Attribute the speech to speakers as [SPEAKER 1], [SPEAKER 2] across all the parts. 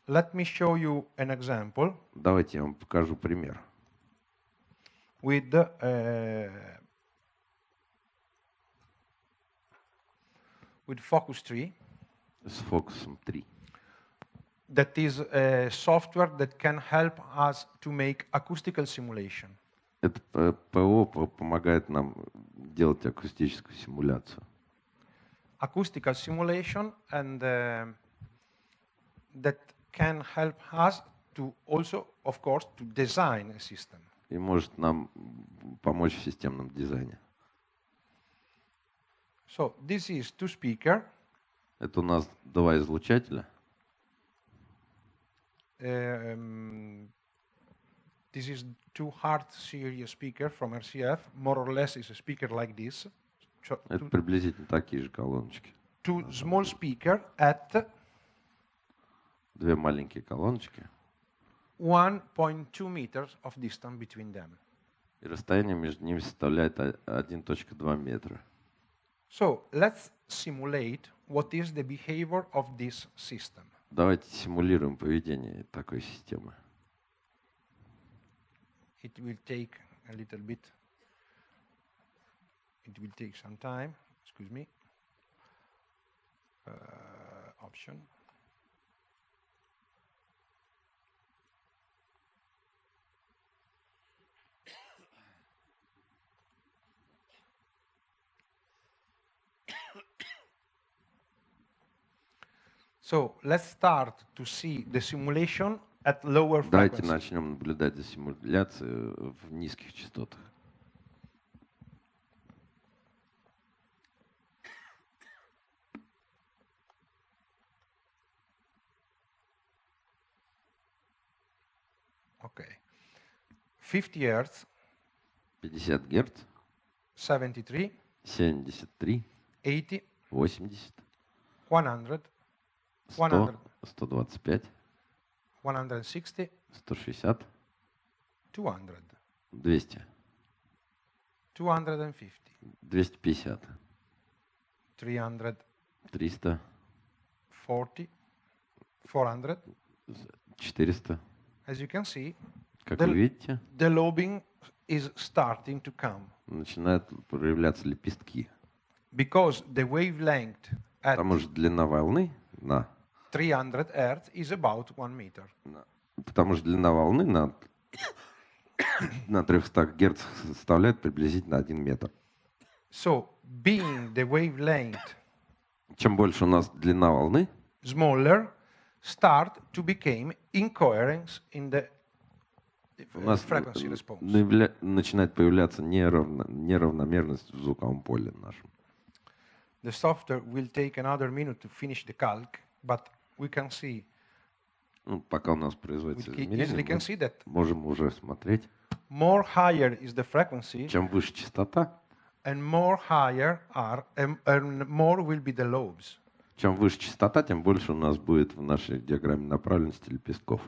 [SPEAKER 1] Let me show you an example
[SPEAKER 2] Давайте я вам покажу пример.
[SPEAKER 1] with Focus 3.
[SPEAKER 2] С фокусом 3.
[SPEAKER 1] That is a software that can help us to make acoustical simulation.
[SPEAKER 2] Это ПО помогает нам делать акустическую симуляцию.
[SPEAKER 1] Acoustical simulation, and that can help us to also, of course, to design a system.
[SPEAKER 2] И может нам помочь в системном дизайне.
[SPEAKER 1] So this is two speaker.
[SPEAKER 2] Это у нас два излучателя.
[SPEAKER 1] This is two hard series speaker from RCF. More or less is a speaker like this. So
[SPEAKER 2] Это приблизительно такие же колоночки.
[SPEAKER 1] two small speaker at
[SPEAKER 2] Две маленькие колоночки.
[SPEAKER 1] 1.2 meters of distance between them.
[SPEAKER 2] И расстояние между ними составляет 1.2 метра.
[SPEAKER 1] So let's simulate what is the behavior of this system.
[SPEAKER 2] Давайте симулируем поведение такой системы.
[SPEAKER 1] It will take a little bit. It will take some time. Excuse me. Option. So let's start to see the simulation at lower
[SPEAKER 2] Давайте
[SPEAKER 1] frequency.
[SPEAKER 2] начнем наблюдать за симуляцией в низких частотах.
[SPEAKER 1] Okay. 50 Hertz,
[SPEAKER 2] 50 Гц,
[SPEAKER 1] 73,
[SPEAKER 2] 73,
[SPEAKER 1] 80,
[SPEAKER 2] 80,
[SPEAKER 1] 100,
[SPEAKER 2] 100, 125,
[SPEAKER 1] 160,
[SPEAKER 2] 160,
[SPEAKER 1] 200,
[SPEAKER 2] 200,
[SPEAKER 1] 250,
[SPEAKER 2] 250,
[SPEAKER 1] 300,
[SPEAKER 2] 300,
[SPEAKER 1] 40, 400.
[SPEAKER 2] 400.
[SPEAKER 1] As you can see,
[SPEAKER 2] Как вы видите,
[SPEAKER 1] the lobing is starting to come
[SPEAKER 2] начинают проявляться лепестки.
[SPEAKER 1] because the wavelength at
[SPEAKER 2] Потому что длина волны
[SPEAKER 1] 300 Hertz is about 1 meter.
[SPEAKER 2] потому что длина волны на 300 Гц составляет приблизительно 1 метр.
[SPEAKER 1] So, being the wavelength
[SPEAKER 2] Чем больше у нас длина волны,
[SPEAKER 1] smaller, start to become incoherence in the
[SPEAKER 2] у нас
[SPEAKER 1] frequency response.
[SPEAKER 2] начинает появляться неравномерность в звуковом поле нашем.
[SPEAKER 1] The software will take another minute to finish the calc, but we can see,
[SPEAKER 2] Пока у нас производится
[SPEAKER 1] we easily can see
[SPEAKER 2] измерение,
[SPEAKER 1] that
[SPEAKER 2] мы можем уже смотреть.
[SPEAKER 1] more higher is the frequency,
[SPEAKER 2] Чем выше частота,
[SPEAKER 1] and more higher are, and more will be the lobes.
[SPEAKER 2] чем выше частота, тем больше у нас будет в нашей диаграмме направленности лепестков.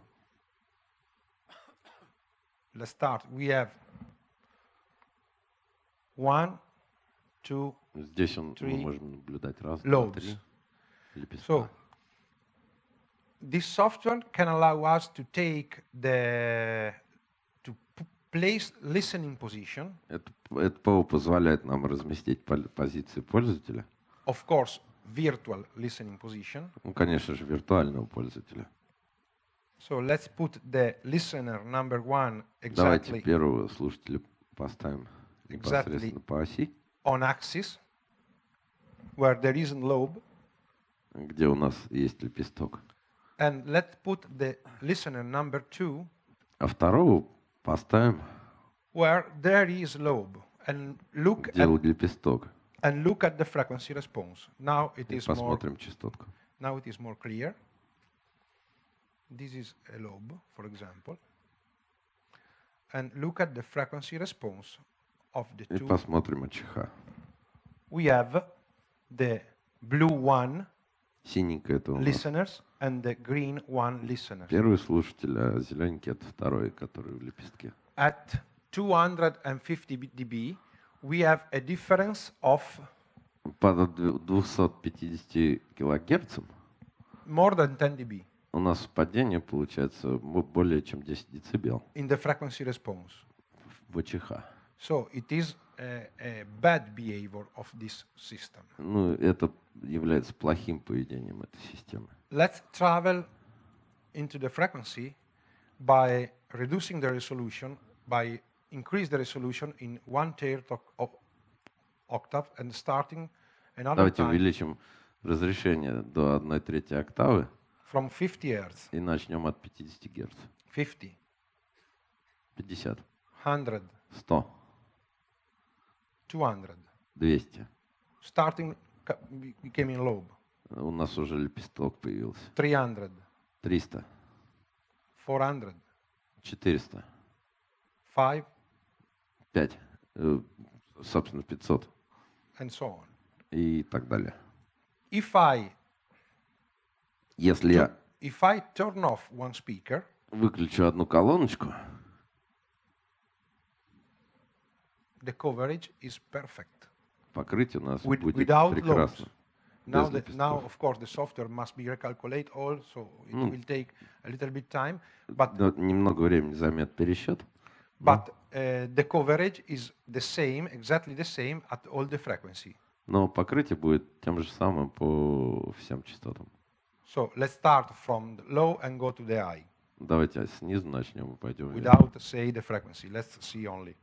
[SPEAKER 1] Let's start. We have 1, 2,
[SPEAKER 2] Здесь мы
[SPEAKER 1] three
[SPEAKER 2] можем наблюдать раз, два,
[SPEAKER 1] lobes.
[SPEAKER 2] три лепестка.
[SPEAKER 1] So, this software can allow us to take place listening position.
[SPEAKER 2] Это ПО позволяет нам разместить позиции пользователя.
[SPEAKER 1] Of course, virtual listening position.
[SPEAKER 2] Конечно же, виртуального пользователя.
[SPEAKER 1] So let's put the listener number 1
[SPEAKER 2] Давайте
[SPEAKER 1] exactly
[SPEAKER 2] первого слушателя поставим непосредственно по оси,
[SPEAKER 1] on axis, where there is a lobe,
[SPEAKER 2] где у нас есть лепесток.
[SPEAKER 1] and let's put the listener number 2
[SPEAKER 2] А второго поставим,
[SPEAKER 1] where there is lobe, and look
[SPEAKER 2] где лепесток.
[SPEAKER 1] at the frequency response. Now it
[SPEAKER 2] И
[SPEAKER 1] is more.
[SPEAKER 2] посмотрим частотку.
[SPEAKER 1] Now it is more clear. This is a lobe, for example, and look at the frequency response of the
[SPEAKER 2] И
[SPEAKER 1] two.
[SPEAKER 2] посмотрим АЧХ.
[SPEAKER 1] We have the blue one
[SPEAKER 2] Синенькое это у нас
[SPEAKER 1] listeners and the green one listeners.
[SPEAKER 2] первый слушатель, а зелененький это второй, который в лепестке.
[SPEAKER 1] At 250 dB, we have a difference of
[SPEAKER 2] По 250 килогерцам
[SPEAKER 1] more than 10 dB.
[SPEAKER 2] У нас падение получается более чем 10 децибел
[SPEAKER 1] in the frequency response.
[SPEAKER 2] в ВЧХ.
[SPEAKER 1] So it is a bad behavior of this system.
[SPEAKER 2] Ну, это является плохим поведением этой системы.
[SPEAKER 1] Let's travel into the frequency by reducing the resolution, by increase the resolution in 1/3 of octave and starting another
[SPEAKER 2] Давайте
[SPEAKER 1] time
[SPEAKER 2] увеличим разрешение до 1/3 октавы
[SPEAKER 1] from 50 Hz,
[SPEAKER 2] и начнем от 50 Гц.
[SPEAKER 1] 50,
[SPEAKER 2] 50,
[SPEAKER 1] 100,
[SPEAKER 2] 100,
[SPEAKER 1] 200,
[SPEAKER 2] 200.
[SPEAKER 1] starting becoming lobe,
[SPEAKER 2] У нас уже лепесток появился.
[SPEAKER 1] 300,
[SPEAKER 2] 300,
[SPEAKER 1] 400,
[SPEAKER 2] 400,
[SPEAKER 1] 5,
[SPEAKER 2] 5, собственно, 500
[SPEAKER 1] and so on.
[SPEAKER 2] и так далее.
[SPEAKER 1] If
[SPEAKER 2] Если я
[SPEAKER 1] I turn off one speaker,
[SPEAKER 2] выключу одну колоночку,
[SPEAKER 1] the coverage is perfect.
[SPEAKER 2] покрытие у нас
[SPEAKER 1] With-
[SPEAKER 2] будет
[SPEAKER 1] without
[SPEAKER 2] прекрасно.
[SPEAKER 1] lobes. Now,
[SPEAKER 2] Без
[SPEAKER 1] now,
[SPEAKER 2] лепестков.
[SPEAKER 1] of course, the software must be recalculate all, so it
[SPEAKER 2] Mm.
[SPEAKER 1] will take a little bit time. But
[SPEAKER 2] Да, немного времени займет пересчет,
[SPEAKER 1] the coverage is the same, exactly the same at all the frequency.
[SPEAKER 2] но покрытие будет тем же самым по всем частотам.
[SPEAKER 1] So let's start from the low and go to the high
[SPEAKER 2] Давайте снизу начнем и пойдем вверх.
[SPEAKER 1] without say the frequency. Let's see only.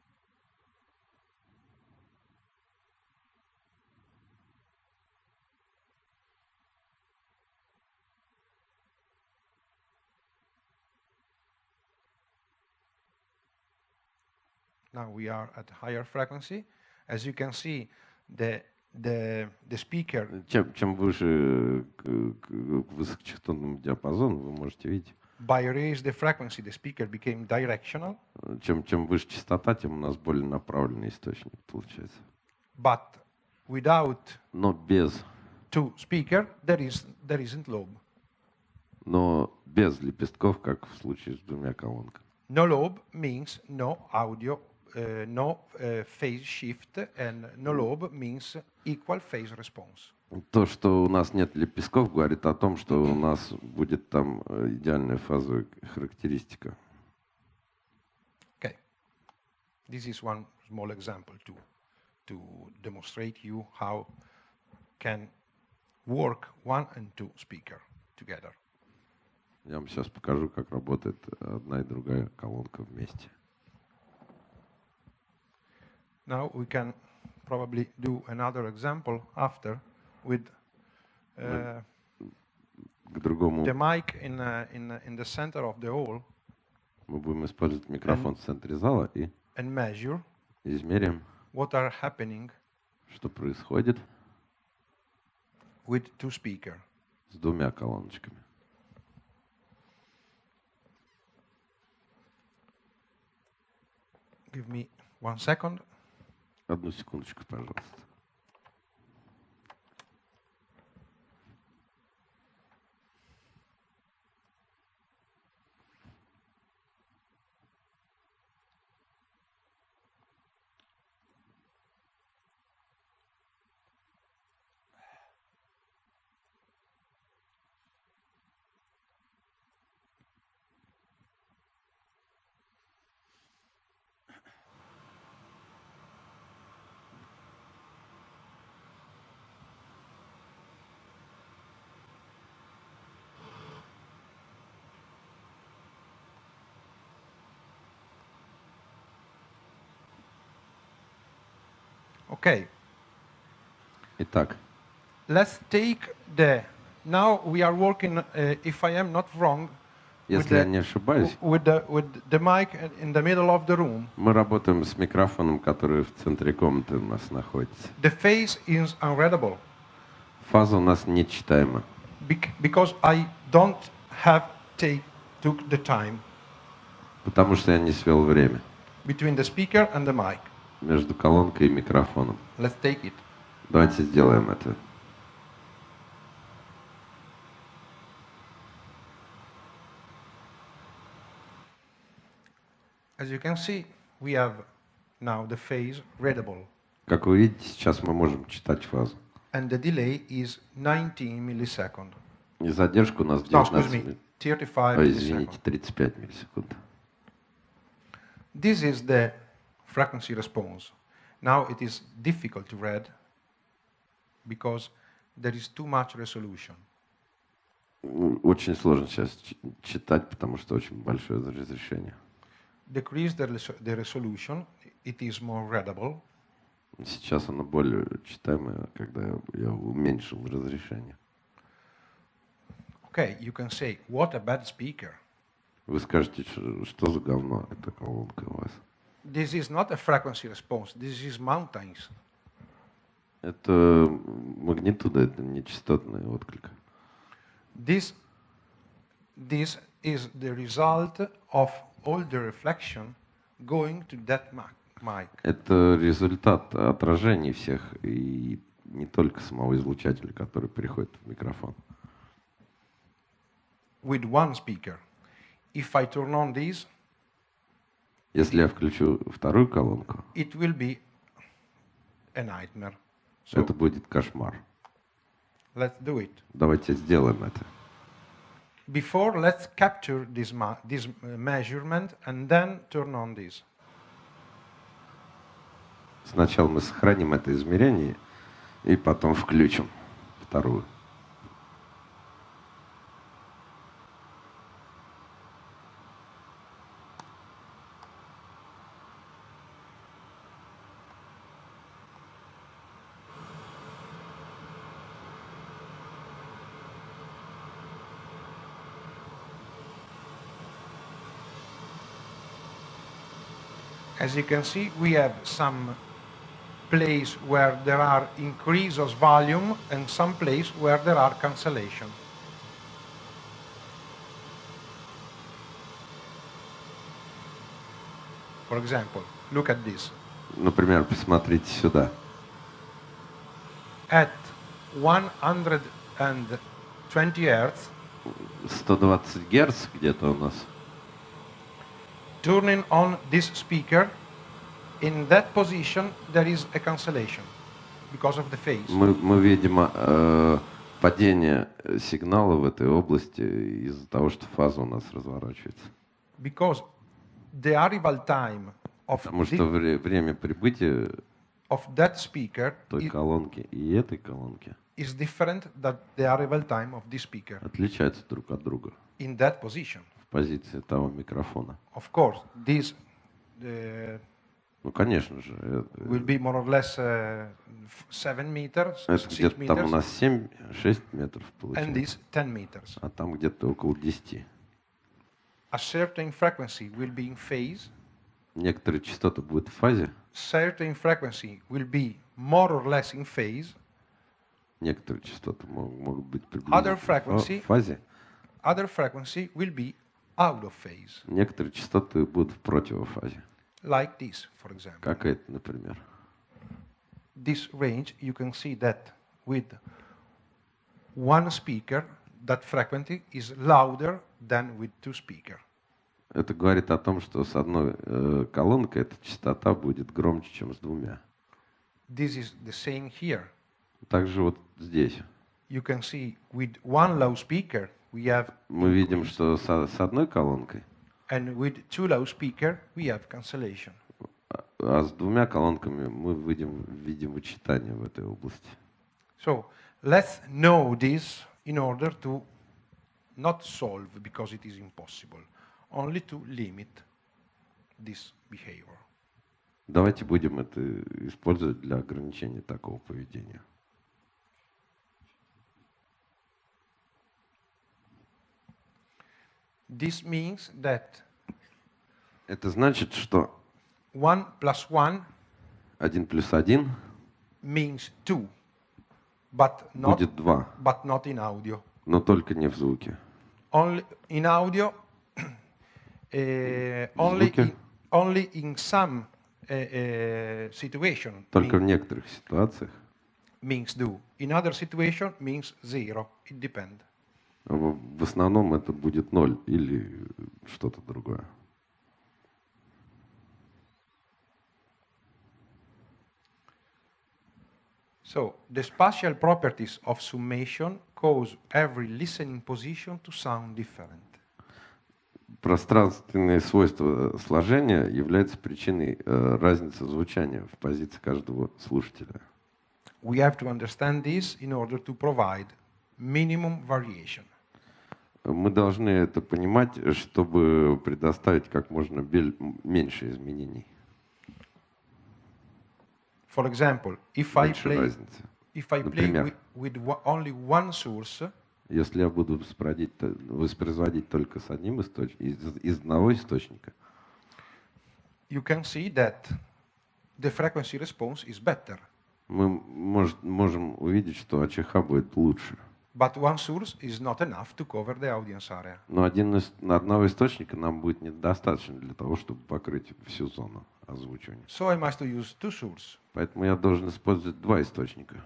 [SPEAKER 1] Now we are at higher frequency. As you can see, the speaker
[SPEAKER 2] Чем выше к высокочастотному диапазону, вы можете видеть,
[SPEAKER 1] by raise the frequency, the speaker became directional,
[SPEAKER 2] чем выше частота, тем у нас более направленный источник получается.
[SPEAKER 1] but without
[SPEAKER 2] Но
[SPEAKER 1] speaker, there isn't lobe.
[SPEAKER 2] без лепестков, как в случае с двумя колонками.
[SPEAKER 1] No lobe means no audio, no phase shift, and no lobe means equal phase response.
[SPEAKER 2] То, что у нас нет лепестков, говорит о том, что у нас будет там идеальная фазовая характеристика.
[SPEAKER 1] Okay, this is one small example to demonstrate you how can work one and two speaker together.
[SPEAKER 2] Я вам сейчас покажу, как работает одна и другая колонка вместе.
[SPEAKER 1] Now we can probably do another example after with
[SPEAKER 2] К другому
[SPEAKER 1] the mic in the center of the hall
[SPEAKER 2] мы будем использовать микрофон в центре зала и
[SPEAKER 1] and measure
[SPEAKER 2] измерим,
[SPEAKER 1] what are happening
[SPEAKER 2] что происходит
[SPEAKER 1] with two speakers.
[SPEAKER 2] с двумя колоночками.
[SPEAKER 1] Give me 1 second.
[SPEAKER 2] Одну секундочку, пожалуйста.
[SPEAKER 1] Okay,
[SPEAKER 2] Итак,
[SPEAKER 1] let's take now we are working, if I am not wrong,
[SPEAKER 2] если я не ошибаюсь,
[SPEAKER 1] with the mic in the middle of the room.
[SPEAKER 2] мы работаем с микрофоном, который в центре комнаты у нас находится.
[SPEAKER 1] The phase is unreadable
[SPEAKER 2] Фаза у нас нечитаема,
[SPEAKER 1] because I don't have took the time
[SPEAKER 2] потому что я не свел время
[SPEAKER 1] between the speaker and the mic.
[SPEAKER 2] между колонкой и микрофоном.
[SPEAKER 1] Let's take it.
[SPEAKER 2] Давайте сделаем это.
[SPEAKER 1] As you can see, we have now the phase readable,
[SPEAKER 2] Как вы видите, сейчас мы можем читать фазу.
[SPEAKER 1] and the delay is 19 milliseconds.
[SPEAKER 2] И задержка у нас
[SPEAKER 1] No, excuse
[SPEAKER 2] 19
[SPEAKER 1] me,
[SPEAKER 2] минут.
[SPEAKER 1] 35
[SPEAKER 2] Ой, извините,
[SPEAKER 1] milliseconds.
[SPEAKER 2] 35 миллисекунд.
[SPEAKER 1] This is the frequency response. Now it is difficult to read because there is too much resolution.
[SPEAKER 2] Очень сложно сейчас читать, потому что очень большое разрешение.
[SPEAKER 1] Decrease the resolution, it is more readable.
[SPEAKER 2] Сейчас оно более читаемое, когда я уменьшил разрешение.
[SPEAKER 1] Okay, you can say, what a bad speaker.
[SPEAKER 2] Вы скажете, что за говно эта колонка у вас?
[SPEAKER 1] This is not a frequency response, this is mountains.
[SPEAKER 2] Это магнитуда, это не частотный отклик.
[SPEAKER 1] This is the result of all the reflection going to that mic.
[SPEAKER 2] Это результат отражений всех, и не только самого излучателя, который приходит в микрофон.
[SPEAKER 1] With one speaker. If I turn on this,
[SPEAKER 2] Если я включу вторую колонку,
[SPEAKER 1] it will be a nightmare. So
[SPEAKER 2] это будет кошмар.
[SPEAKER 1] let's do it.
[SPEAKER 2] Давайте сделаем это.
[SPEAKER 1] Before, let's capture this measurement and then turn on this.
[SPEAKER 2] Сначала мы сохраним это измерение, и потом включим вторую.
[SPEAKER 1] As you can see, we have some place where there are increase of volume and some place where there are cancellation. For example, look at this.
[SPEAKER 2] Например, посмотрите сюда.
[SPEAKER 1] At 120 Hz,
[SPEAKER 2] 120 Герц где-то у нас.
[SPEAKER 1] turning on this speaker, in that position there is a cancellation because of the phase.
[SPEAKER 2] Мы видим падение сигнала в этой области из-за того, что фаза у нас разворачивается.
[SPEAKER 1] Because the arrival time of,
[SPEAKER 2] Потому что время прибытия
[SPEAKER 1] of that speaker
[SPEAKER 2] той колонки и этой колонки
[SPEAKER 1] is different than the arrival time of this speaker
[SPEAKER 2] отличаются друг от друга
[SPEAKER 1] in that position.
[SPEAKER 2] в позиции того микрофона.
[SPEAKER 1] Of course, this
[SPEAKER 2] Ну, конечно же.
[SPEAKER 1] will be more or less 7 meters,
[SPEAKER 2] Это
[SPEAKER 1] 6
[SPEAKER 2] где-то там у
[SPEAKER 1] meters,
[SPEAKER 2] нас 6 метров
[SPEAKER 1] and
[SPEAKER 2] получается,
[SPEAKER 1] this 10 meters.
[SPEAKER 2] а там где-то около 10.
[SPEAKER 1] A certain frequency will be in phase,
[SPEAKER 2] Некоторые частоты будут в фазе,
[SPEAKER 1] certain frequency will be more or less in phase,
[SPEAKER 2] некоторые частоты могут быть
[SPEAKER 1] Other
[SPEAKER 2] приблизительно
[SPEAKER 1] frequency.
[SPEAKER 2] в фазе,
[SPEAKER 1] other frequency will be out of phase,
[SPEAKER 2] некоторые частоты будут в противофазе.
[SPEAKER 1] like this, for example.
[SPEAKER 2] Как это, например?
[SPEAKER 1] This range, you can see that with one speaker, that frequency is louder than with two speakers.
[SPEAKER 2] Это говорит о том, что с одной колонкой эта частота будет громче, чем с двумя.
[SPEAKER 1] This is the same here.
[SPEAKER 2] Также вот здесь.
[SPEAKER 1] You can see with one loudspeaker we have
[SPEAKER 2] Мы видим,
[SPEAKER 1] increase,
[SPEAKER 2] что с одной колонкой,
[SPEAKER 1] and with two loudspeakers we have cancellation.
[SPEAKER 2] а с двумя колонками мы видим вычитание в этой области.
[SPEAKER 1] So let's know this in order to not solve because it is impossible, only to limit this behavior.
[SPEAKER 2] Давайте будем это использовать для ограничения такого поведения.
[SPEAKER 1] This means that
[SPEAKER 2] Это значит, что
[SPEAKER 1] 1 plus 1
[SPEAKER 2] 1 плюс 1
[SPEAKER 1] means 2, but not,
[SPEAKER 2] будет 2,
[SPEAKER 1] but not in audio.
[SPEAKER 2] но только не в звуке.
[SPEAKER 1] Only in audio,
[SPEAKER 2] Звуке?
[SPEAKER 1] only in some situation
[SPEAKER 2] Только в некоторых ситуациях.
[SPEAKER 1] means do. In other situation means 0. It depends.
[SPEAKER 2] В основном это будет 0 или что-то другое.
[SPEAKER 1] So the spatial properties of summation cause every listening position to sound different.
[SPEAKER 2] Пространственные свойства сложения являются причиной разницы звучания в позиции каждого слушателя.
[SPEAKER 1] We have to understand this in order to provide minimum variation.
[SPEAKER 2] Мы должны это понимать, чтобы предоставить как можно меньше изменений.
[SPEAKER 1] For example, if I
[SPEAKER 2] Меньше
[SPEAKER 1] play
[SPEAKER 2] разницы.
[SPEAKER 1] with only one source,
[SPEAKER 2] Если я буду воспроизводить только с одним из одного источника,
[SPEAKER 1] you can see that the frequency response is better.
[SPEAKER 2] мы можем увидеть, что АЧХ будет лучше.
[SPEAKER 1] But one source is not enough to cover the audience area.
[SPEAKER 2] Но одного источника нам будет недостаточно для того, чтобы покрыть всю зону озвучивания.
[SPEAKER 1] So I must use two sources.
[SPEAKER 2] Поэтому я должен использовать два источника.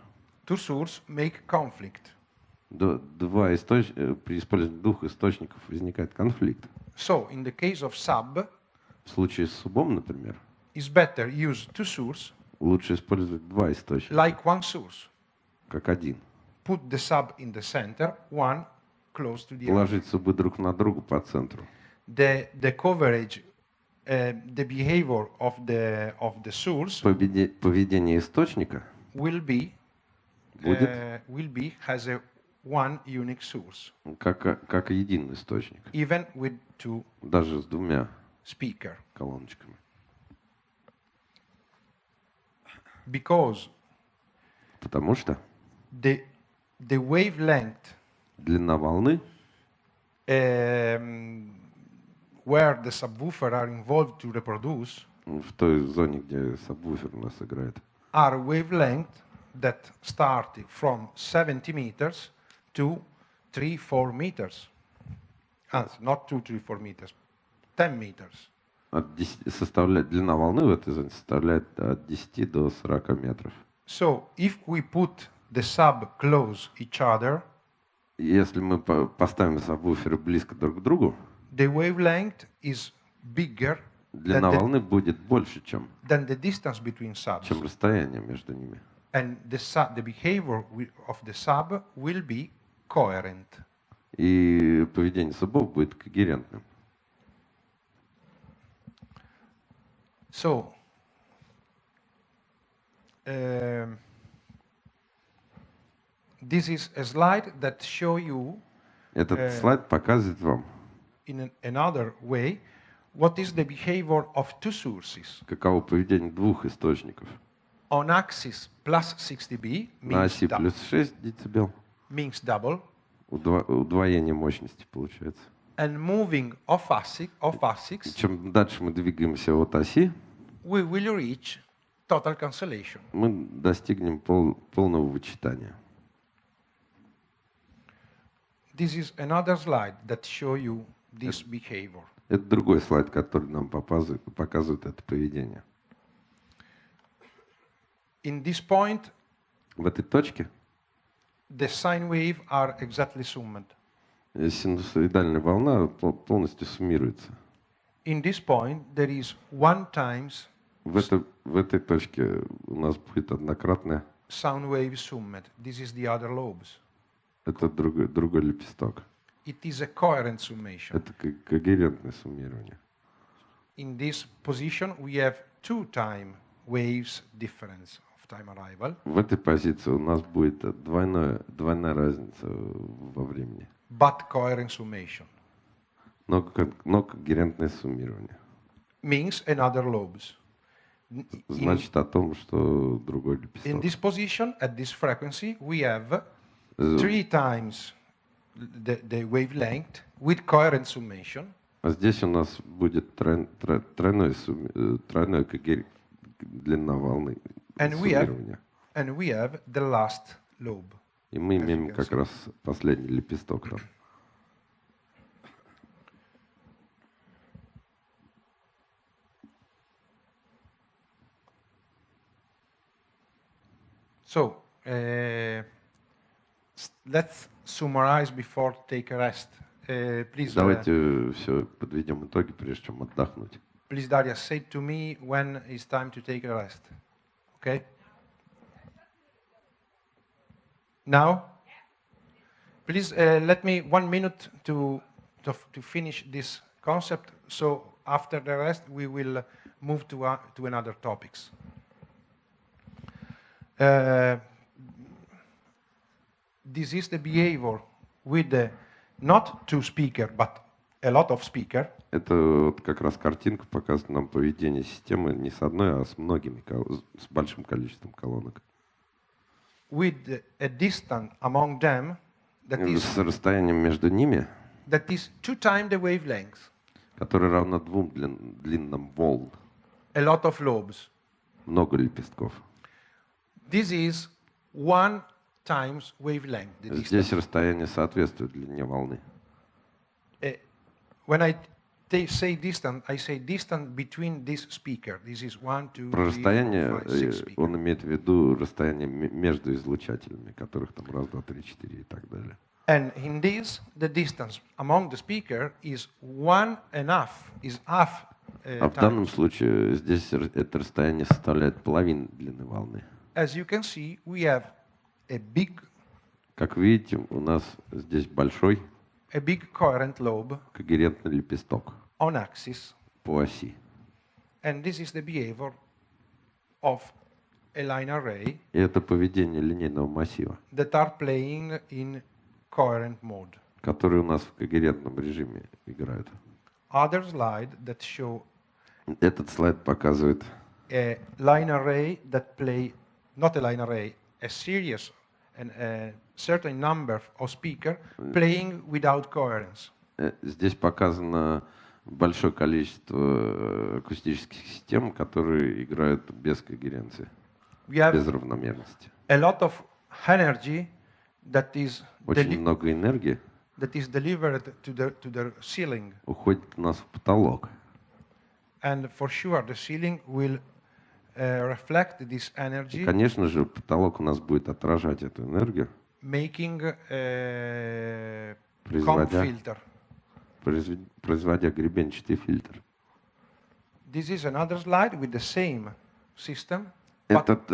[SPEAKER 1] Two sources make conflict.
[SPEAKER 2] При использовании двух источников возникает конфликт.
[SPEAKER 1] So in the case of sub,
[SPEAKER 2] В случае с субом, например,
[SPEAKER 1] it's better use two sources
[SPEAKER 2] лучше использовать два источника,
[SPEAKER 1] like one source.
[SPEAKER 2] как один.
[SPEAKER 1] Put the sub in the center, one close to the other.
[SPEAKER 2] Положить субы друг на друга по центру.
[SPEAKER 1] The coverage, the behavior of the source
[SPEAKER 2] Поведение источника
[SPEAKER 1] will be has a one unique source,
[SPEAKER 2] как единый источник,
[SPEAKER 1] even with two
[SPEAKER 2] даже с двумя
[SPEAKER 1] speaker.
[SPEAKER 2] колоночками.
[SPEAKER 1] Because
[SPEAKER 2] Потому что
[SPEAKER 1] the wavelength
[SPEAKER 2] длина волны,
[SPEAKER 1] where the subwoofer are involved to reproduce
[SPEAKER 2] в той зоне, где сабвуфер у нас играет,
[SPEAKER 1] are wavelength that start from 70 meters to 3-4 meters. Not 2-3-4 meters, 10 meters.
[SPEAKER 2] длина волны в этой зоне составляет от 10 до 40 метров.
[SPEAKER 1] So if we put the sub close each other,
[SPEAKER 2] Если мы поставим сабвуферы близко друг к другу,
[SPEAKER 1] the wavelength is bigger
[SPEAKER 2] длина волны будет больше, чем
[SPEAKER 1] than the distance between subs.
[SPEAKER 2] расстояние между ними.
[SPEAKER 1] And the behavior of the sub will be coherent.
[SPEAKER 2] И поведение сабов будет когерентным.
[SPEAKER 1] So, this is a slide that shows you
[SPEAKER 2] Этот слайд показывает вам,
[SPEAKER 1] in another way what is the behavior of two sources.
[SPEAKER 2] каково поведение двух источников.
[SPEAKER 1] On axis plus 60 dB
[SPEAKER 2] На оси плюс 6 дБ
[SPEAKER 1] means double,
[SPEAKER 2] удвоение мощности получается.
[SPEAKER 1] and moving off axis,
[SPEAKER 2] Чем дальше мы двигаемся от оси,
[SPEAKER 1] we will reach total cancellation.
[SPEAKER 2] мы достигнем полного вычитания.
[SPEAKER 1] This is another slide that shows you this behavior.
[SPEAKER 2] Это другой слайд, который нам показывает это поведение.
[SPEAKER 1] In this point,
[SPEAKER 2] В этой точке
[SPEAKER 1] the sine wave are exactly summed.
[SPEAKER 2] синусоидальная волна полностью суммируется.
[SPEAKER 1] In this point, there is one times
[SPEAKER 2] В этой точке у нас будет однократное.
[SPEAKER 1] sound wave summed. This is the other lobes.
[SPEAKER 2] Это другой лепесток.
[SPEAKER 1] It is a coherent summation.
[SPEAKER 2] Это когерентное суммирование.
[SPEAKER 1] In this position, we have two time waves difference of time arrival.
[SPEAKER 2] В этой позиции у нас будет двойная разница во времени.
[SPEAKER 1] But coherent summation
[SPEAKER 2] Но когерентное суммирование.
[SPEAKER 1] means another lobes.
[SPEAKER 2] Значит о том, что другой
[SPEAKER 1] In
[SPEAKER 2] лепесток.
[SPEAKER 1] this position, at this frequency, we have 3 times the wavelength with coherent summation.
[SPEAKER 2] А здесь у нас будет тройной длина волны суммирования.
[SPEAKER 1] And we have the last lobe.
[SPEAKER 2] И мы имеем как раз последний лепесток там.
[SPEAKER 1] So, let's summarize before take a rest. Please,
[SPEAKER 2] Давайте все подведем итоги, прежде чем отдохнуть.
[SPEAKER 1] please, Daria, say to me when it's time to take a rest. Okay? Now, please let me 1 minute to finish this concept. So after the rest, we will move to another topics. This is the behavior with the not two speaker, but a lot of speaker.
[SPEAKER 2] Это вот как раз картинка показывает нам поведение системы не с одной, а с многими, с большим количеством колонок.
[SPEAKER 1] With a distance among them that is,
[SPEAKER 2] с расстоянием между ними,
[SPEAKER 1] that is 2 times the wavelength.
[SPEAKER 2] которое равно 2 длинным волн.
[SPEAKER 1] A lot of lobes.
[SPEAKER 2] Много лепестков.
[SPEAKER 1] This is 1 times wavelength.
[SPEAKER 2] Здесь расстояние соответствует длине волны.
[SPEAKER 1] When I say distance, I say distance between this speaker. This is 1, 2,
[SPEAKER 2] Про
[SPEAKER 1] 3, 4,
[SPEAKER 2] расстояние
[SPEAKER 1] 5, 6 speakers.
[SPEAKER 2] он имеет в виду расстояние между излучателями, которых там 1, 2, 3, 4 и так далее.
[SPEAKER 1] And in this, the distance among the speaker is 1 and half, is half.
[SPEAKER 2] А в данном случае здесь это расстояние составляет половину длины волны.
[SPEAKER 1] As you can see, we have a big.
[SPEAKER 2] Как видите, у нас здесь большой
[SPEAKER 1] A big coherent lobe
[SPEAKER 2] когерентный лепесток
[SPEAKER 1] on axis.
[SPEAKER 2] По оси.
[SPEAKER 1] And this is the behavior of a line array.
[SPEAKER 2] И это поведение линейного массива,
[SPEAKER 1] That are playing in coherent mode.
[SPEAKER 2] Который у нас в когерентном режиме играет.
[SPEAKER 1] Other slide that show.
[SPEAKER 2] Этот слайд показывает
[SPEAKER 1] A line array that play, not a line array, a series and a certain number of speakers playing without coherence.
[SPEAKER 2] Здесь показано большое количество акустических систем, которые играют без когеренции, без равномерности.
[SPEAKER 1] A lot of energy that is
[SPEAKER 2] очень много энергии
[SPEAKER 1] that is delivered to the ceiling.
[SPEAKER 2] Уходит у нас в потолок.
[SPEAKER 1] And for sure the ceiling will reflect this energy.
[SPEAKER 2] И, конечно же, потолок у нас будет отражать эту энергию,
[SPEAKER 1] making comb filter.
[SPEAKER 2] Производя гребенчатый фильтр.
[SPEAKER 1] This is another slide with the same system.
[SPEAKER 2] Этот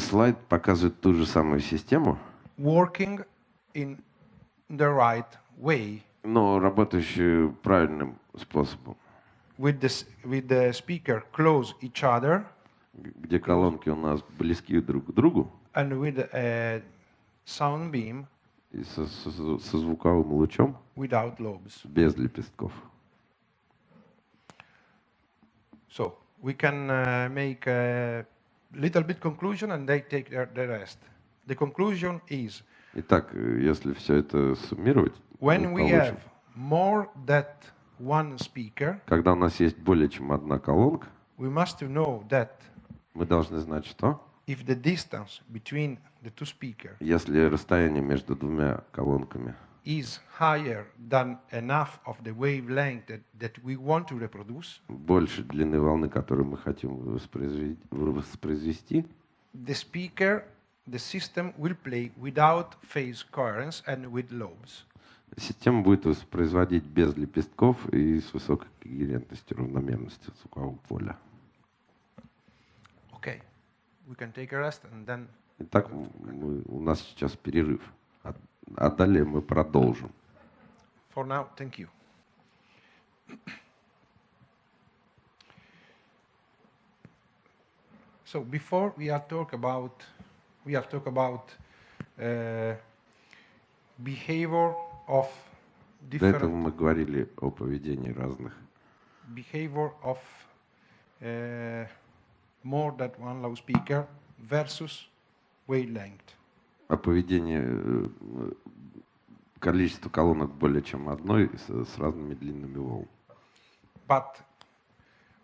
[SPEAKER 2] слайд показывает ту же самую систему,
[SPEAKER 1] working in the right way.
[SPEAKER 2] Но работающую правильным способом.
[SPEAKER 1] With the speaker close each other.
[SPEAKER 2] Где колонки у нас близки друг к другу.
[SPEAKER 1] And with a sound beam.
[SPEAKER 2] И со звуковым лучом.
[SPEAKER 1] Without lobes.
[SPEAKER 2] Без лепестков.
[SPEAKER 1] So we can make a little bit conclusion and they take the rest. The conclusion is.
[SPEAKER 2] Итак, если все это суммировать,
[SPEAKER 1] when we have more than one speaker,
[SPEAKER 2] когда у нас есть более чем одна колонка,
[SPEAKER 1] we must know that
[SPEAKER 2] мы должны знать, что
[SPEAKER 1] if the distance between the two speakers
[SPEAKER 2] если расстояние между двумя колонками
[SPEAKER 1] is higher than enough of the wavelength that we want to reproduce,
[SPEAKER 2] больше длины волны, которую мы хотим воспроизвести,
[SPEAKER 1] the system will play without phase coherence and with lobes.
[SPEAKER 2] Система будет воспроизводить без лепестков и с высокой когерентностью, равномерностью звукового поля.
[SPEAKER 1] Okay, we can take a rest and then.
[SPEAKER 2] Итак, у нас сейчас перерыв, а далее мы продолжим.
[SPEAKER 1] For now, thank you. So before we have talked about behavior of
[SPEAKER 2] До этого
[SPEAKER 1] different
[SPEAKER 2] мы говорили о поведении разных.
[SPEAKER 1] behavior of more than one loudspeaker versus wavelength.
[SPEAKER 2] О поведении количества колонок более чем одной с разными длинными волн.
[SPEAKER 1] But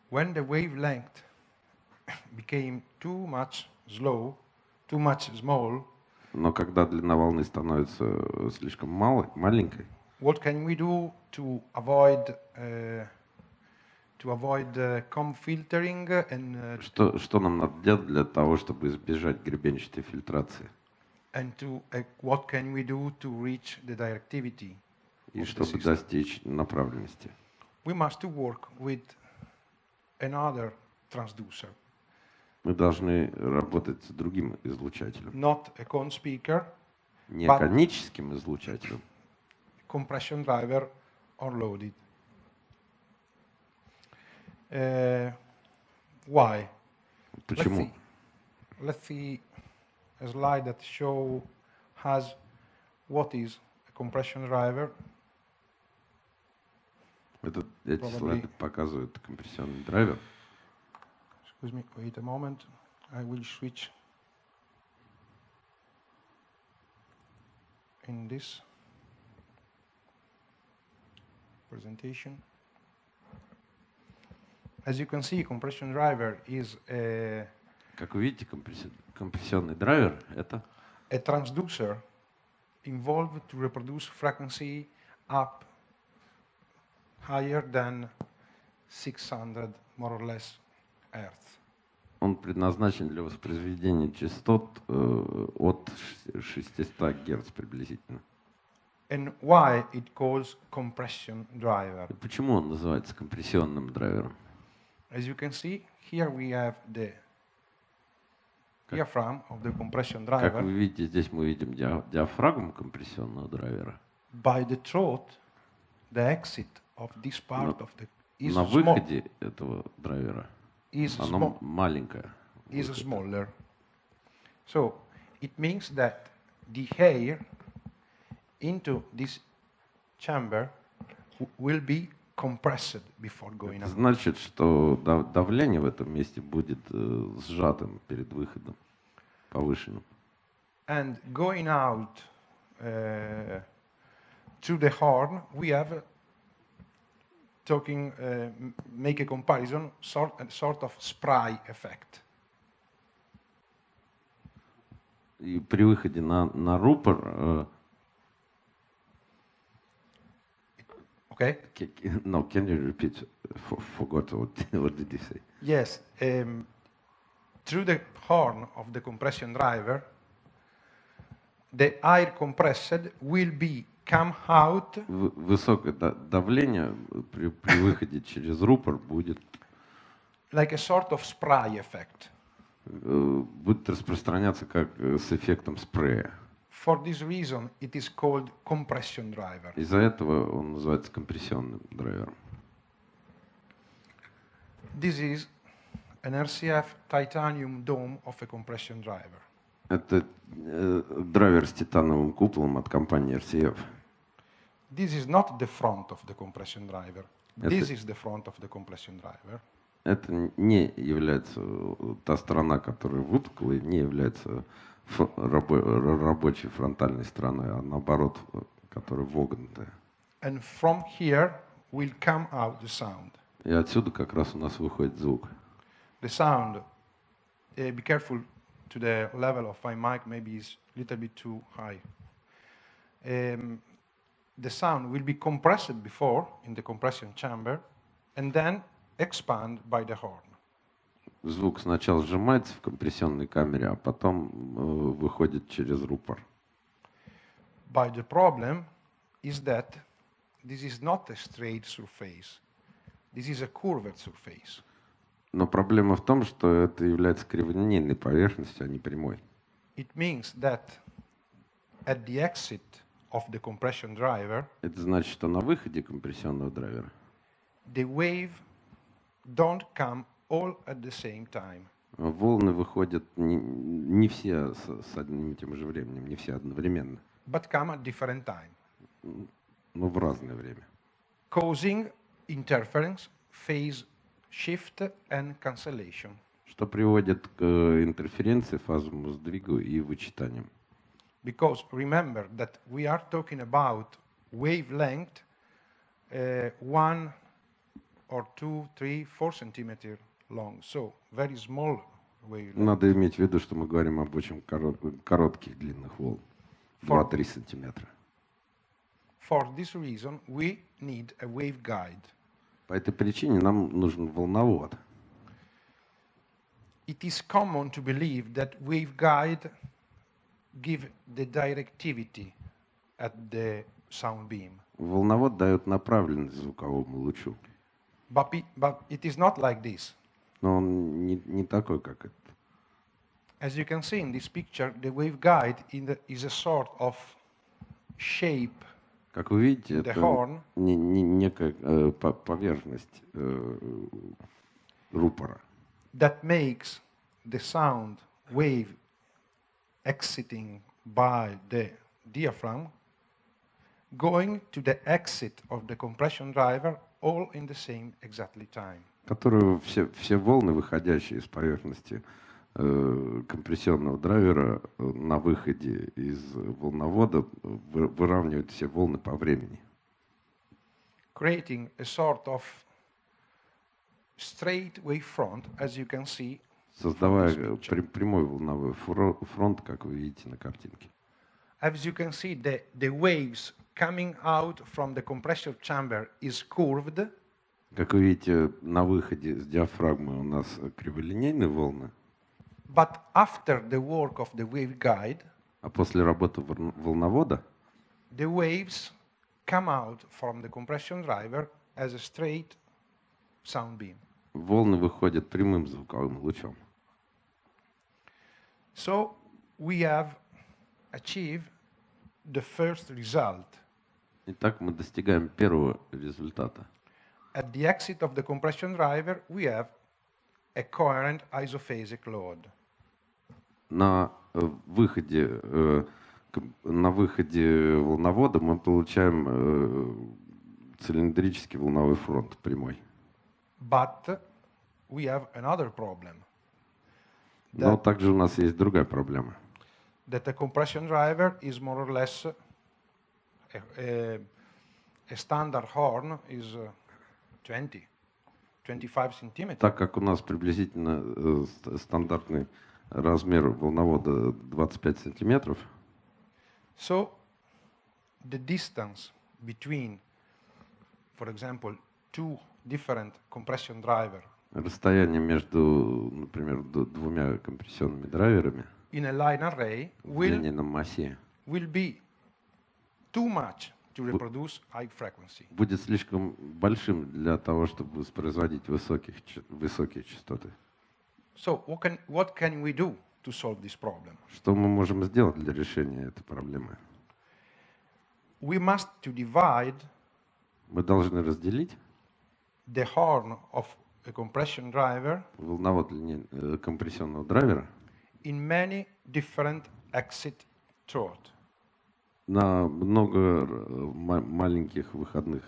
[SPEAKER 1] when the wavelength became too much small,
[SPEAKER 2] но когда длина волны становится слишком маленькой,
[SPEAKER 1] what can we do to avoid comb filtering and
[SPEAKER 2] что нам надо делать для того, чтобы избежать гребенчатой фильтрации?
[SPEAKER 1] And what can we do to reach the directivity?
[SPEAKER 2] И чтобы достичь направленности.
[SPEAKER 1] We must work with another transducer.
[SPEAKER 2] Мы должны работать с другим излучателем.
[SPEAKER 1] Not a cone speaker.
[SPEAKER 2] не коническим излучателем.
[SPEAKER 1] Compression driver are loaded. Why?
[SPEAKER 2] Почему?
[SPEAKER 1] Let's see a slide that has what is a compression driver.
[SPEAKER 2] Эти слайды показывают компрессионный драйвер.
[SPEAKER 1] Excuse me, wait a moment. I will switch in this presentation. As you can see, compression driver is a...
[SPEAKER 2] Как вы видите, компрессионный драйвер — это
[SPEAKER 1] a transducer involved to reproduce frequency up higher than 600, more or less, Hertz.
[SPEAKER 2] Он предназначен для воспроизведения частот от 600 Гц приблизительно.
[SPEAKER 1] And why it calls compression driver?
[SPEAKER 2] И почему он называется компрессионным драйвером?
[SPEAKER 1] As you can see, here we have the diaphragm of the compression driver.
[SPEAKER 2] Как вы видите, здесь мы видим диафрагму компрессионного драйвера.
[SPEAKER 1] By the throat, the exit of this part of the is
[SPEAKER 2] на выходе этого драйвера оно маленькое.
[SPEAKER 1] Is smaller. So it means that the air into this chamber will be compressed before going out.
[SPEAKER 2] Значит, что давление в этом месте будет сжатым перед выходом, повышенным.
[SPEAKER 1] And going out through the horn, we have make a comparison, sort of spray effect.
[SPEAKER 2] И при выходе на рупор
[SPEAKER 1] Okay.
[SPEAKER 2] No, can you repeat? Forgot what did you say?
[SPEAKER 1] Yes, through the horn of the compression driver, the air compressed will come out.
[SPEAKER 2] Высокое давление при выходе через рупор будет
[SPEAKER 1] like a sort of spray effect.
[SPEAKER 2] Будет распространяться как с эффектом спрея.
[SPEAKER 1] For this reason, it is called compression driver.
[SPEAKER 2] Из-за этого он называется компрессионным драйвером.
[SPEAKER 1] This is an RCF titanium dome of a compression driver.
[SPEAKER 2] Это драйвер с титановым куполом от компании RCF.
[SPEAKER 1] This is not the front of the compression driver. This is the front of the compression driver.
[SPEAKER 2] Это не является та сторона, которая выпукла, и не является рабочей фронтальной стороной, а наоборот, которая вогнутая.
[SPEAKER 1] And from here will come out the sound.
[SPEAKER 2] И отсюда как раз у нас выходит звук.
[SPEAKER 1] The sound, be careful to the level of my mic, maybe it's a little bit too high. The sound will be compressed before in the compression chamber and then expand by the horn.
[SPEAKER 2] Звук сначала сжимается в компрессионной камере, а потом выходит через рупор.
[SPEAKER 1] But the problem is that this is not a straight surface. This is a curved surface.
[SPEAKER 2] Но проблема в том, что это является криволинейной поверхностью, а не прямой.
[SPEAKER 1] It means that at the exit of the compression driver,
[SPEAKER 2] это значит, что на выходе компрессионного драйвера
[SPEAKER 1] the wave don't come all at the same time.
[SPEAKER 2] Волны выходят не все с одним и тем же временем, не все одновременно.
[SPEAKER 1] But come at different time.
[SPEAKER 2] Но в разное время.
[SPEAKER 1] Causing interference, phase shift and cancellation.
[SPEAKER 2] Что приводит к интерференции, фазовому сдвигу и вычитаниям.
[SPEAKER 1] Because remember that we are talking about wavelength 1 or 2, 3, 4 centimeters long, so very small wavelength.
[SPEAKER 2] Надо иметь в виду, что мы говорим об очень коротких длинных волн, 2-3 сантиметра.
[SPEAKER 1] For this reason, we need a waveguide.
[SPEAKER 2] По этой причине нам нужен волновод.
[SPEAKER 1] It is common to believe that waveguide give the directivity at the sound beam.
[SPEAKER 2] Волновод дает направленность звуковому лучу.
[SPEAKER 1] But it is not like this.
[SPEAKER 2] Но он не такой, как это.
[SPEAKER 1] As you can see in this picture, the waveguide is a sort of shape
[SPEAKER 2] Как вы видите,
[SPEAKER 1] in the
[SPEAKER 2] это
[SPEAKER 1] horn
[SPEAKER 2] некая поверхность рупора,
[SPEAKER 1] that makes the sound wave exiting by the diaphragm going to the exit of the compression driver all in the same exactly time.
[SPEAKER 2] которую все волны, выходящие из поверхности компрессионного драйвера на выходе из волновода, выравнивают все волны по времени.
[SPEAKER 1] Creating a sort of straight wavefront, as you can see.
[SPEAKER 2] Создавая прямой волновой фронт, как вы видите на картинке.
[SPEAKER 1] As you can see, the waves coming out from the compressor chamber is curved.
[SPEAKER 2] Как вы видите, на выходе с диафрагмы у нас криволинейные волны.
[SPEAKER 1] But after the work of the waveguide,
[SPEAKER 2] А после работы волновода
[SPEAKER 1] the waves come out from the compression driver as a straight sound beam.
[SPEAKER 2] волны выходят прямым звуковым лучом.
[SPEAKER 1] So we have achieved the first result.
[SPEAKER 2] Итак, мы достигаем первого результата.
[SPEAKER 1] At the exit of the compression driver, we have a coherent isophasic load.
[SPEAKER 2] На выходе волновода мы получаем цилиндрический волновой фронт прямой.
[SPEAKER 1] But we have another problem.
[SPEAKER 2] Но также у нас есть другая проблема.
[SPEAKER 1] That the compression driver is more or less a standard horn is 25 centimeters.
[SPEAKER 2] Так как у нас приблизительно стандартный размер волновода 25 сантиметров,
[SPEAKER 1] So the distance between, for example, two different compression drivers
[SPEAKER 2] расстояние между, например, двумя компрессионными драйверами
[SPEAKER 1] in a line array
[SPEAKER 2] в линейном массе
[SPEAKER 1] will be too much to reproduce high frequency.
[SPEAKER 2] будет слишком большим для того, чтобы воспроизводить высокие частоты.
[SPEAKER 1] So what can we do to solve this problem?
[SPEAKER 2] Что мы можем сделать для решения этой проблемы?
[SPEAKER 1] We must to divide
[SPEAKER 2] Мы должны разделить
[SPEAKER 1] the horn of a compression driver
[SPEAKER 2] волновод компрессионного драйвера
[SPEAKER 1] in many different exit throat.
[SPEAKER 2] на много маленьких выходных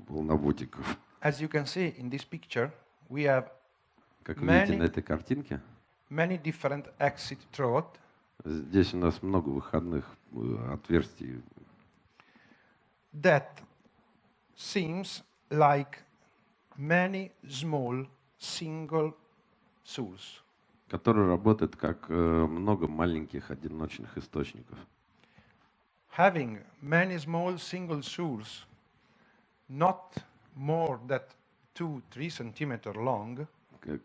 [SPEAKER 2] волноводиков.
[SPEAKER 1] As you can see in this picture, we have
[SPEAKER 2] Как вы видите на этой картинке,
[SPEAKER 1] many different exit throat
[SPEAKER 2] здесь у нас много выходных отверстий,
[SPEAKER 1] that seems like many small single sources.
[SPEAKER 2] которые работают как много маленьких одиночных источников.
[SPEAKER 1] Having many small single sources, not more than 2-3 centimeters long,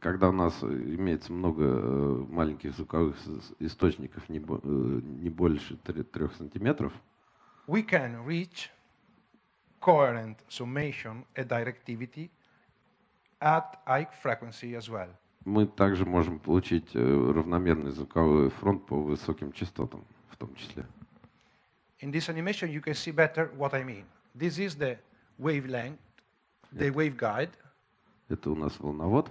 [SPEAKER 2] Когда у нас имеется много маленьких звуковых источников, не больше 3 сантиметров,
[SPEAKER 1] we can reach coherent summation and directivity at high frequency as well.
[SPEAKER 2] мы также можем получить равномерный звуковой фронт по высоким частотам в том числе.
[SPEAKER 1] In this animation, you can see better what I mean. This is the wavelength, the waveguide.
[SPEAKER 2] Это у нас волновод,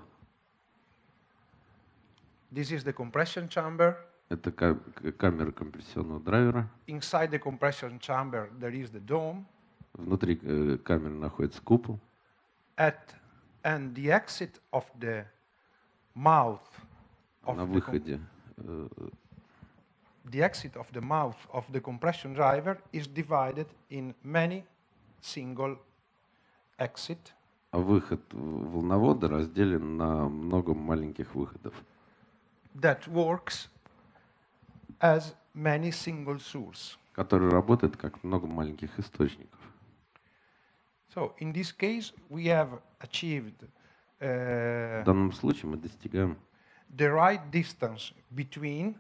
[SPEAKER 1] This is the compression chamber.
[SPEAKER 2] это камера компрессионного драйвера.
[SPEAKER 1] Inside the compression chamber, there is the dome.
[SPEAKER 2] Внутри камеры находится купол.
[SPEAKER 1] And the exit of the mouth
[SPEAKER 2] На
[SPEAKER 1] of
[SPEAKER 2] выходе
[SPEAKER 1] the exit of the mouth of the compression driver is divided in many single exit.
[SPEAKER 2] А выход волновода разделен на много маленьких выходов,
[SPEAKER 1] That works as many single sources.
[SPEAKER 2] которые работают как много маленьких источников.
[SPEAKER 1] So in this case, we have achieved
[SPEAKER 2] В данном случае мы достигаем
[SPEAKER 1] the right distance between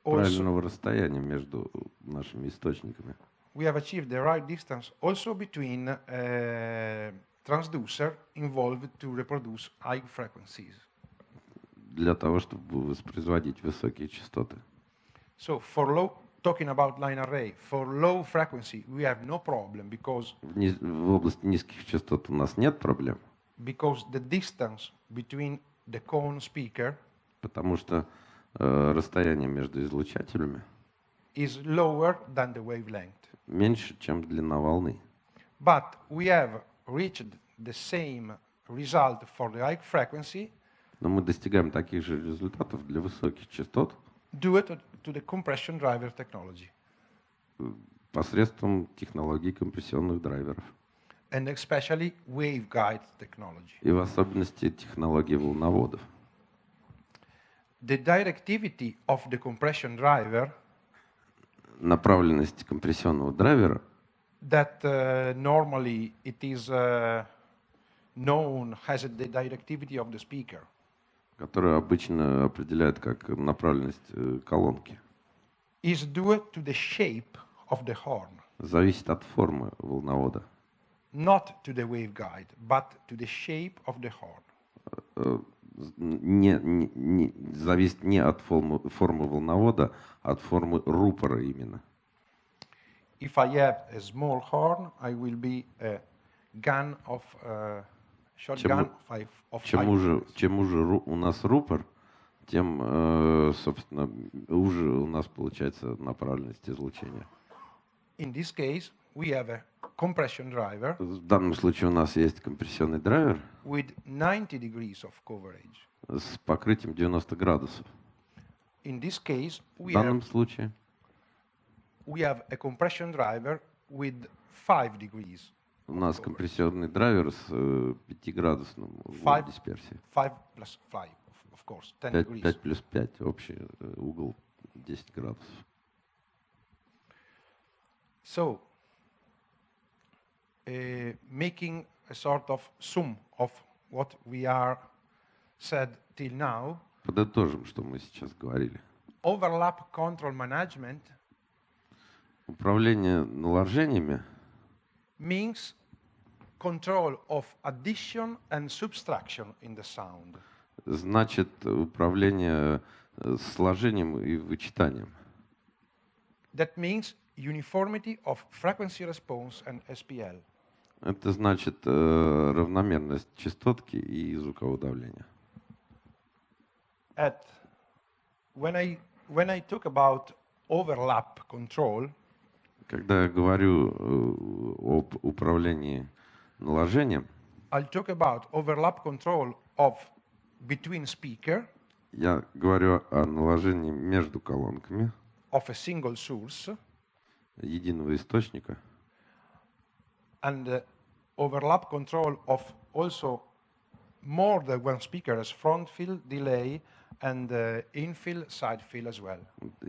[SPEAKER 2] правильного расстояния между нашими источниками.
[SPEAKER 1] we have achieved the right distance also between transducer involved to reproduce high frequencies.
[SPEAKER 2] для того, чтобы воспроизводить высокие частоты.
[SPEAKER 1] So talking about line array, for low frequency we have no problem because
[SPEAKER 2] В области низких частот у нас нет проблем,
[SPEAKER 1] the distance between the cone speaker
[SPEAKER 2] потому что расстояние между излучателями
[SPEAKER 1] is lower than the wavelength.
[SPEAKER 2] меньше, чем длина волны.
[SPEAKER 1] But we have reached the same result for the high frequency
[SPEAKER 2] Но мы достигаем таких же результатов для высоких частот
[SPEAKER 1] due to the compression driver technology.
[SPEAKER 2] Посредством технологий компрессионных драйверов.
[SPEAKER 1] And especially waveguide technology.
[SPEAKER 2] И в особенности технологии волноводов.
[SPEAKER 1] The directivity of the compression driver
[SPEAKER 2] Направленность компрессионного драйвера,
[SPEAKER 1] that normally it is known as the directivity of the speaker,
[SPEAKER 2] которую обычно определяют как направленность колонки,
[SPEAKER 1] is due to the shape of the horn.
[SPEAKER 2] Зависит от формы волновода.
[SPEAKER 1] Not to the waveguide, but to the shape of the horn.
[SPEAKER 2] Зависит не от формы волновода, а от формы рупора именно.
[SPEAKER 1] If I have a small horn, I will be a gun of shotgun of
[SPEAKER 2] Чем уже у нас рупор, тем, собственно, уже у нас получается направленность излучения.
[SPEAKER 1] In this case, we have a compression driver.
[SPEAKER 2] В данном случае у нас есть компрессионный драйвер
[SPEAKER 1] with 90 degrees of coverage.
[SPEAKER 2] С покрытием 90 градусов.
[SPEAKER 1] In this case,
[SPEAKER 2] в данном случае
[SPEAKER 1] we have a compression driver with 5 degrees.
[SPEAKER 2] У нас компрессионный драйвер с 5-градусным углом дисперсии.
[SPEAKER 1] 5 plus 5, of course, 10 degrees.
[SPEAKER 2] 5 плюс 5, общий угол 10 градусов.
[SPEAKER 1] So, making a sort of sum of what we are said till now.
[SPEAKER 2] Подытожим, что мы сейчас говорили.
[SPEAKER 1] Overlap control management
[SPEAKER 2] Управление наложениями
[SPEAKER 1] means control of addition and subtraction in the sound.
[SPEAKER 2] Значит управление сложением и вычитанием.
[SPEAKER 1] That means uniformity of frequency response and SPL.
[SPEAKER 2] Это значит равномерность частотки и звукового давления.
[SPEAKER 1] When I talk about overlap control,
[SPEAKER 2] когда я говорю об управлении наложением,
[SPEAKER 1] I'll talk about overlap control of between speaker,
[SPEAKER 2] я говорю о наложении между колонками,
[SPEAKER 1] of a single source,
[SPEAKER 2] единого источника,
[SPEAKER 1] and overlap control of also more than one speaker as front fill, delay, and infill, side fill as well.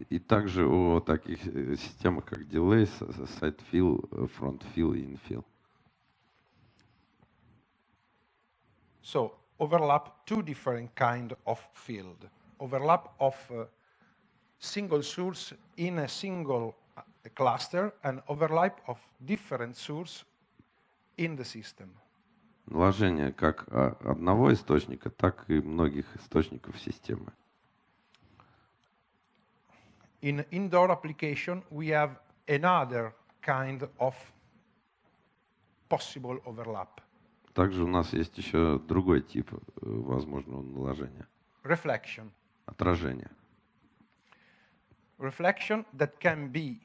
[SPEAKER 2] И также о таких системах, как delay, side fill, front fill и infill.
[SPEAKER 1] So overlap two different kind of field. Overlap of single source in a single cluster and overlap of different source in the system.
[SPEAKER 2] Наложение как одного источника, так и многих источников системы.
[SPEAKER 1] In indoor application, we have another kind of possible overlap.
[SPEAKER 2] Также у нас есть еще другой тип возможного наложения.
[SPEAKER 1] Reflection.
[SPEAKER 2] Отражение.
[SPEAKER 1] Reflection that can be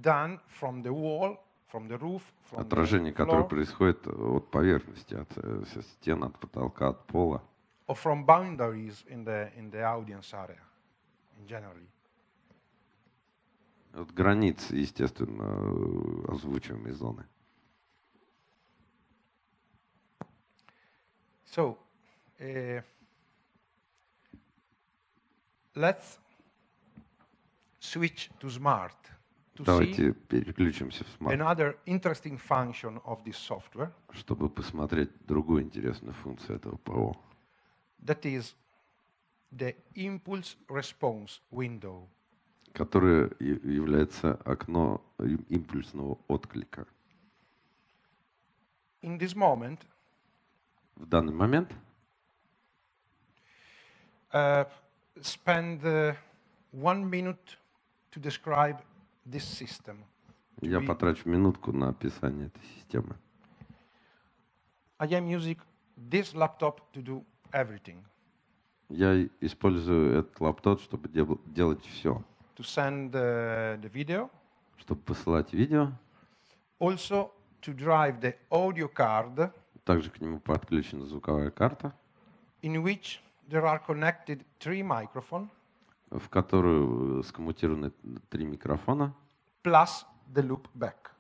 [SPEAKER 1] done from the wall, from the roof, from
[SPEAKER 2] Отражение,
[SPEAKER 1] the floor,
[SPEAKER 2] которое происходит от поверхности, от стен, от потолка, от пола.
[SPEAKER 1] or from boundaries in the audience area, in generally.
[SPEAKER 2] От границ, естественно, озвучиваемой зоны.
[SPEAKER 1] So, let's switch to smart to
[SPEAKER 2] Давайте
[SPEAKER 1] see
[SPEAKER 2] переключимся в смарт,
[SPEAKER 1] another interesting function of this software.
[SPEAKER 2] чтобы посмотреть другую интересную функцию этого ПО.
[SPEAKER 1] That is the impulse response window.
[SPEAKER 2] Которое является окно импульсного отклика.
[SPEAKER 1] In this moment,
[SPEAKER 2] В данный момент
[SPEAKER 1] spend 1 minute to describe this system.
[SPEAKER 2] Я потрачу минутку на описание этой системы.
[SPEAKER 1] I am using this laptop to do everything.
[SPEAKER 2] Я использую этот лаптоп, чтобы делать все.
[SPEAKER 1] To send the video.
[SPEAKER 2] Чтобы посылать видео.
[SPEAKER 1] Also to drive the audio card.
[SPEAKER 2] Также к нему подключена звуковая карта.
[SPEAKER 1] In which there are connected 3 microphones.
[SPEAKER 2] В которую скоммутированы 3 микрофона.
[SPEAKER 1] Plus the loop back.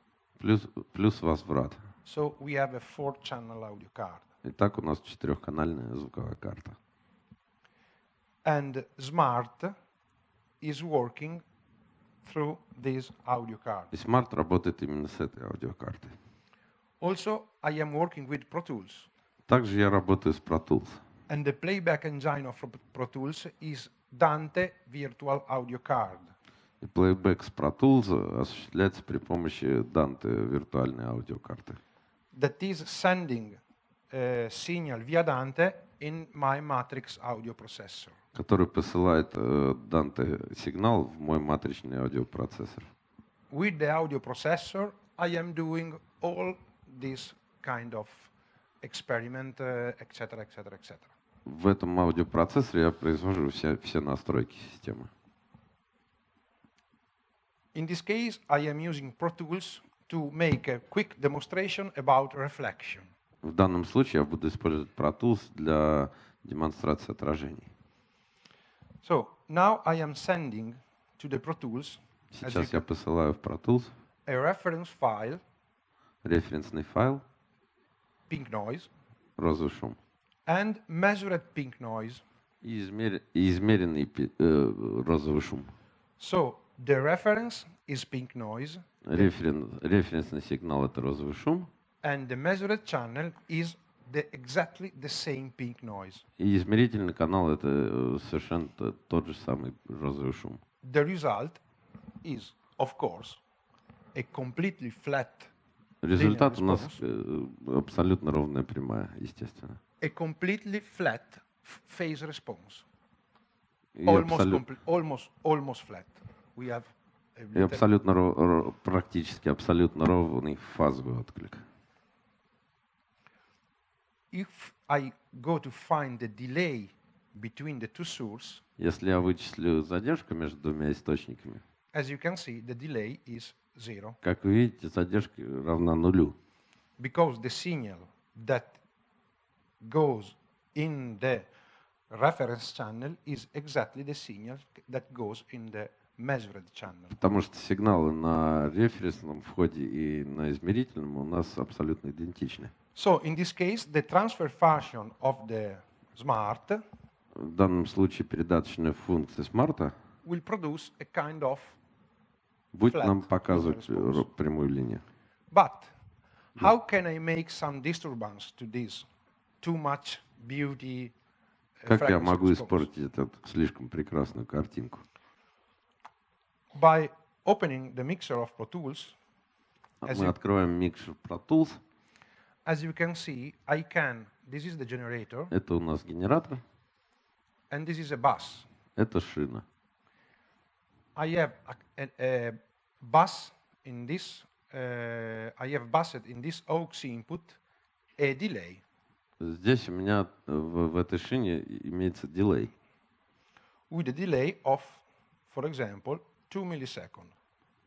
[SPEAKER 2] Плюс возврат.
[SPEAKER 1] So we have a 4-channel audio card.
[SPEAKER 2] Итак, у нас 4-канальная звуковая карта.
[SPEAKER 1] And Smart is working through this audio card.
[SPEAKER 2] И Smart работает именно с этой аудиокартой.
[SPEAKER 1] Also, I am working with Pro Tools.
[SPEAKER 2] Также я работаю с Pro Tools.
[SPEAKER 1] And the playback engine of Pro Tools is Dante Virtual Audio Card.
[SPEAKER 2] И плейбэк с Pro Tools осуществляется при помощи Dante виртуальной аудиокарты.
[SPEAKER 1] That is sending a signal via Dante in my matrix audio processor.
[SPEAKER 2] Который посылает Dante сигнал в мой матричный аудиопроцессор.
[SPEAKER 1] With the audio processor, I am doing all this kind of experiment, etc., etc., etc.
[SPEAKER 2] В этом аудиопроцессоре я произвожу все настройки системы.
[SPEAKER 1] In this case, I am using Pro Tools to make a quick demonstration about reflection.
[SPEAKER 2] В данном случае я буду использовать Pro Tools для демонстрации отражений.
[SPEAKER 1] So now I am sending to the Pro Tools.
[SPEAKER 2] Сейчас я посылаю в Pro Tools
[SPEAKER 1] a reference file.
[SPEAKER 2] Референсный файл.
[SPEAKER 1] Pink noise.
[SPEAKER 2] Розовый шум.
[SPEAKER 1] And measured pink noise.
[SPEAKER 2] И измеренный розовый шум.
[SPEAKER 1] So the reference is pink noise.
[SPEAKER 2] Референсный сигнал — это розовый шум.
[SPEAKER 1] And the measured channel is exactly the same pink noise.
[SPEAKER 2] И измерительный канал — это совершенно тот же самый розовый шум.
[SPEAKER 1] The result is, of course, a completely flat.
[SPEAKER 2] Результат у нас абсолютно ровная прямая, естественно.
[SPEAKER 1] A completely flat phase response.
[SPEAKER 2] И
[SPEAKER 1] almost flat. We have
[SPEAKER 2] и абсолютно практически абсолютно ровный фазовый отклик.
[SPEAKER 1] If I go to find the delay between the two sources,
[SPEAKER 2] если я вычислю задержку между двумя источниками,
[SPEAKER 1] as you can see, the delay is 0.
[SPEAKER 2] Как вы видите, задержка равна нулю.
[SPEAKER 1] Because the signal that goes in the reference channel is exactly the signal that goes in the measured channel.
[SPEAKER 2] Потому что сигналы на референсном входе и на измерительном у нас абсолютно идентичны.
[SPEAKER 1] So in this case, the transfer function of the Smart
[SPEAKER 2] в данном случае передаточная функция Smart
[SPEAKER 1] will produce a kind of
[SPEAKER 2] будет нам показывать прямую линию.
[SPEAKER 1] But how can I make some disturbance to this too much beauty?
[SPEAKER 2] Как я могу испортить эту слишком прекрасную картинку?
[SPEAKER 1] By opening the mixer of Pro Tools.
[SPEAKER 2] Мы откроем микшер Pro Tools.
[SPEAKER 1] As you can see, this is the generator.
[SPEAKER 2] Это у нас генератор.
[SPEAKER 1] And this is a bus.
[SPEAKER 2] Это шина.
[SPEAKER 1] I have a bus in this. I have buzzed in this aux input a delay.
[SPEAKER 2] Здесь у меня в этой шине имеется дилей.
[SPEAKER 1] With a delay of, for example, 2 milliseconds.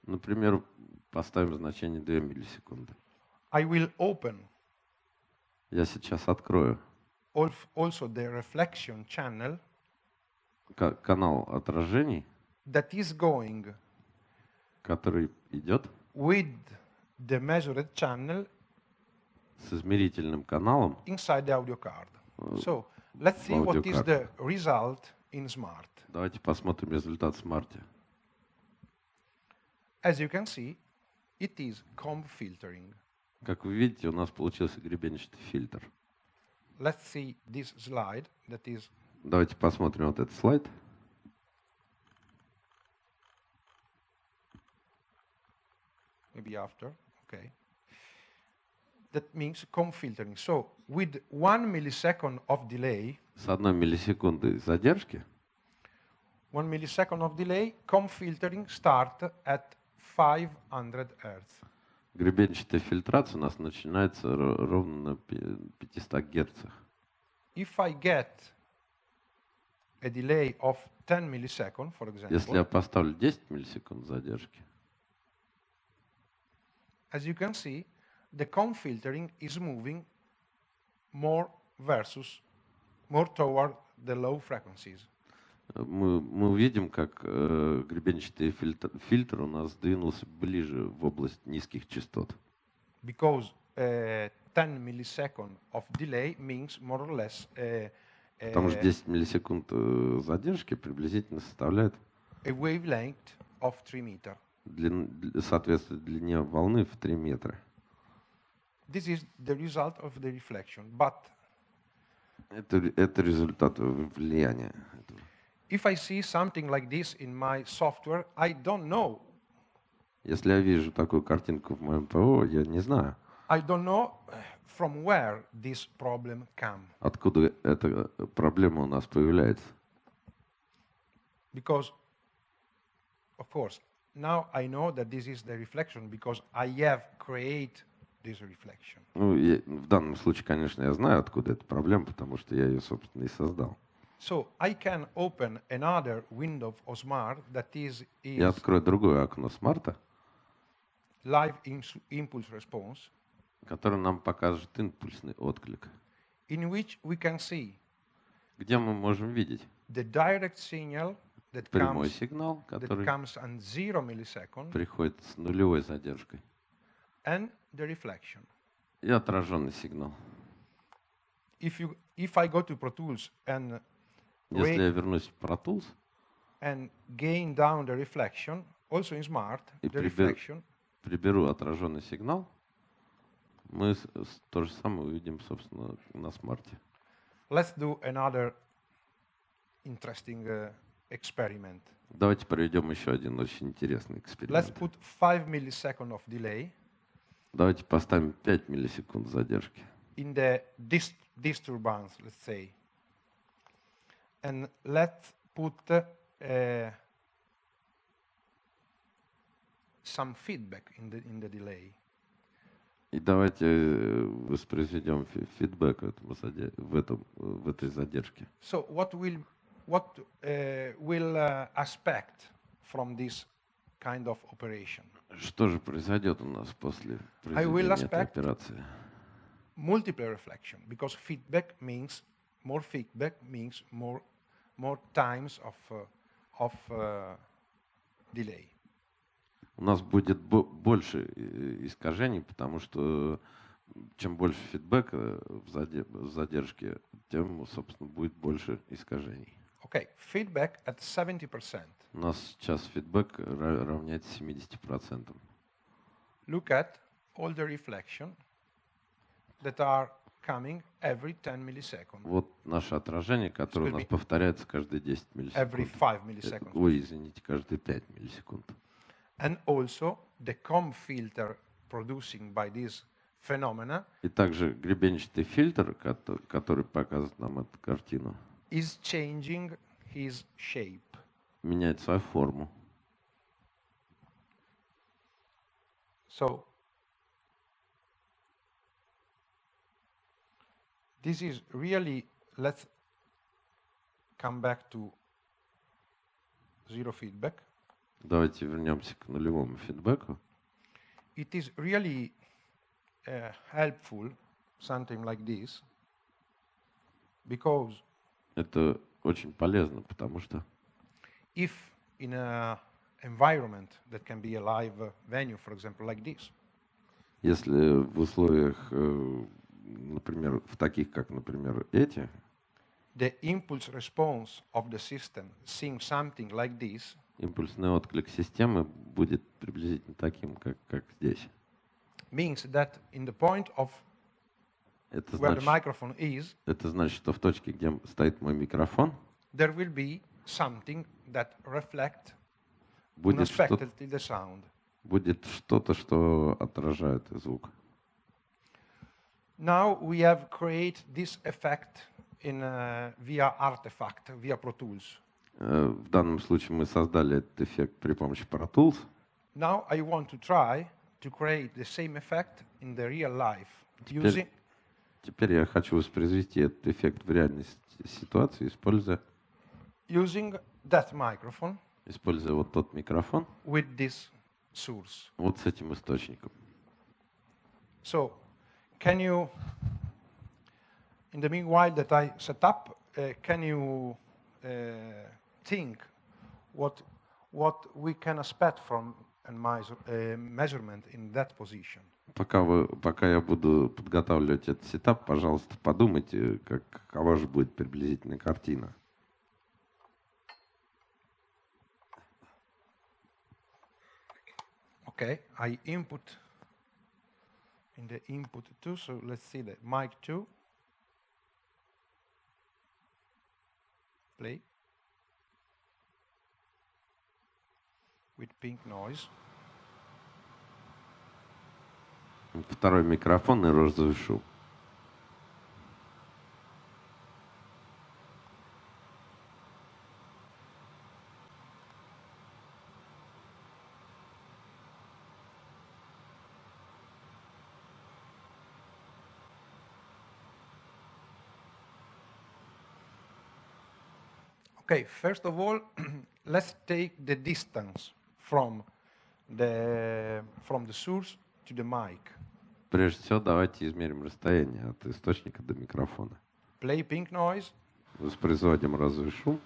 [SPEAKER 2] Например, поставим значение 2 миллисекунды.
[SPEAKER 1] I will open.
[SPEAKER 2] Я сейчас открою.
[SPEAKER 1] Also the reflection channel.
[SPEAKER 2] Канал отражений.
[SPEAKER 1] That is going.
[SPEAKER 2] Который идет.
[SPEAKER 1] With the measured channel.
[SPEAKER 2] С измерительным каналом.
[SPEAKER 1] Inside the audio card. So let's see what is the result in Smart.
[SPEAKER 2] Давайте посмотрим результат в Smart.
[SPEAKER 1] As you can see, it is comb filtering.
[SPEAKER 2] Как вы видите, у нас получился гребенчатый фильтр.
[SPEAKER 1] Let's see this slide that is.
[SPEAKER 2] Давайте посмотрим вот этот слайд.
[SPEAKER 1] Maybe after. Okay. that means comb filtering. So with 1 millisecond of delay,
[SPEAKER 2] С 1 миллисекунды задержки
[SPEAKER 1] 1 millisecond of delay, comb filtering start at 500 Hz.
[SPEAKER 2] гребенчатая фильтрация у нас начинается ровно на 500 герцах.
[SPEAKER 1] If I get a delay of 10 milliseconds, for
[SPEAKER 2] Если я
[SPEAKER 1] example,
[SPEAKER 2] поставлю 10 миллисекунд задержки,
[SPEAKER 1] as you can see, the comb filtering is moving more toward the low frequencies.
[SPEAKER 2] мы увидим, как гребенчатый фильтр у нас двинулся ближе в область низких частот.
[SPEAKER 1] Because 10 milliseconds of delay means more or less
[SPEAKER 2] Потому что 10 миллисекунд задержки приблизительно составляет
[SPEAKER 1] a wavelength of 3 meters.
[SPEAKER 2] соответствует длине волны в 3 метра.
[SPEAKER 1] This is the result of the reflection. But
[SPEAKER 2] Это результат влияния этого.
[SPEAKER 1] if I see something like this in my software, I don't know.
[SPEAKER 2] Если я вижу такую картинку в моем ПО, я не знаю,
[SPEAKER 1] I don't know from where this problem comes.
[SPEAKER 2] откуда эта проблема у нас появляется.
[SPEAKER 1] Because, of course, now I know that this is the reflection because I have created this reflection.
[SPEAKER 2] Ну, в данном случае, конечно, я знаю, откуда эта проблема, потому что я ее, собственно, и создал.
[SPEAKER 1] So I can open another window of Smart that is
[SPEAKER 2] Я открою другое окно смарта,
[SPEAKER 1] live impulse response,
[SPEAKER 2] которое нам покажет импульсный отклик,
[SPEAKER 1] in which we can see
[SPEAKER 2] где мы можем видеть
[SPEAKER 1] the direct signal that
[SPEAKER 2] прямой
[SPEAKER 1] comes,
[SPEAKER 2] сигнал, который
[SPEAKER 1] on 0 millisecond,
[SPEAKER 2] приходит с нулевой задержкой,
[SPEAKER 1] and the reflection.
[SPEAKER 2] и отраженный сигнал.
[SPEAKER 1] If I go to Pro Tools and
[SPEAKER 2] Если я вернусь в Pro Tools
[SPEAKER 1] gain down the reflection, also in Smart,
[SPEAKER 2] и
[SPEAKER 1] the reflection,
[SPEAKER 2] приберу отраженный сигнал, мы то же самое увидим, собственно, на смарте.
[SPEAKER 1] let's do another interesting experiment.
[SPEAKER 2] Давайте проведем еще один очень интересный
[SPEAKER 1] Let's
[SPEAKER 2] эксперимент.
[SPEAKER 1] put 5 milliseconds of delay
[SPEAKER 2] Давайте поставим 5 миллисекунд задержки.
[SPEAKER 1] in the disturbance, let's say. And let's put some feedback in the delay.
[SPEAKER 2] И давайте воспроизведем фидбэк в этой задержке.
[SPEAKER 1] So what will aspect from this kind of operation?
[SPEAKER 2] Что же произойдет у нас после
[SPEAKER 1] I will
[SPEAKER 2] произведения этой
[SPEAKER 1] aspect
[SPEAKER 2] операции?
[SPEAKER 1] Multiple reflection, because feedback means more times of delay.
[SPEAKER 2] У нас будет больше искажений, потому что чем больше фидбэка в задержке, тем, собственно, будет больше искажений.
[SPEAKER 1] Okay, feedback at 70%.
[SPEAKER 2] У нас сейчас фидбэк равняется 70%.
[SPEAKER 1] Look at all the reflection that are coming every 10 milliseconds.
[SPEAKER 2] Вот наше отражение, которое у нас повторяется каждые 10
[SPEAKER 1] Every
[SPEAKER 2] миллисекунд.
[SPEAKER 1] 5 milliseconds.
[SPEAKER 2] Ой, извините, каждые 5 миллисекунд.
[SPEAKER 1] And also the comb filter producing by this phenomena
[SPEAKER 2] И также гребенчатый фильтр, который показывает нам эту картину,
[SPEAKER 1] is changing his shape.
[SPEAKER 2] меняет свою форму.
[SPEAKER 1] So this is really, let's come back to zero feedback.
[SPEAKER 2] Давайте вернемся к нулевому фидбэку.
[SPEAKER 1] It is really helpful, something like this, because
[SPEAKER 2] Это очень полезно, потому что
[SPEAKER 1] if in an environment that can be a live venue, for example, like this,
[SPEAKER 2] если в условиях, например, в таких, как, например, эти,
[SPEAKER 1] the impulse response of the system seeing something like this,
[SPEAKER 2] импульсный отклик системы будет приблизительно таким, как здесь.
[SPEAKER 1] means that in the point of
[SPEAKER 2] Это
[SPEAKER 1] where the
[SPEAKER 2] значит,
[SPEAKER 1] microphone is,
[SPEAKER 2] это значит, что в точке, где стоит мой микрофон,
[SPEAKER 1] there will be something that reflect
[SPEAKER 2] будет
[SPEAKER 1] unexpectedly the sound.
[SPEAKER 2] что-то, что отражает звук.
[SPEAKER 1] Now we have created this effect via Artifact, via Pro Tools.
[SPEAKER 2] В данном случае мы создали этот эффект при помощи Pro Tools.
[SPEAKER 1] Now I want to try to create the same effect in the real life.
[SPEAKER 2] Теперь я хочу воспроизвести этот эффект в реальной ситуации, используя
[SPEAKER 1] that microphone.
[SPEAKER 2] Используя вот тот микрофон.
[SPEAKER 1] With this source.
[SPEAKER 2] Вот с этим источником.
[SPEAKER 1] So, can you, in the meanwhile that I set up, can you think what we can expect from a measurement in that position?
[SPEAKER 2] Пока я буду подготавливать этот сетап, пожалуйста, подумайте, какова же будет приблизительная картина.
[SPEAKER 1] Okay, I input in the input 2, so let's see the mic 2. Play. With pink noise.
[SPEAKER 2] Второй микрофон и розовый шум.
[SPEAKER 1] Okay, first of all, let's take the distance from the source to the mic.
[SPEAKER 2] Прежде всего, давайте измерим расстояние от источника до микрофона.
[SPEAKER 1] Play pink noise.
[SPEAKER 2] Воспроизводим розовый шум.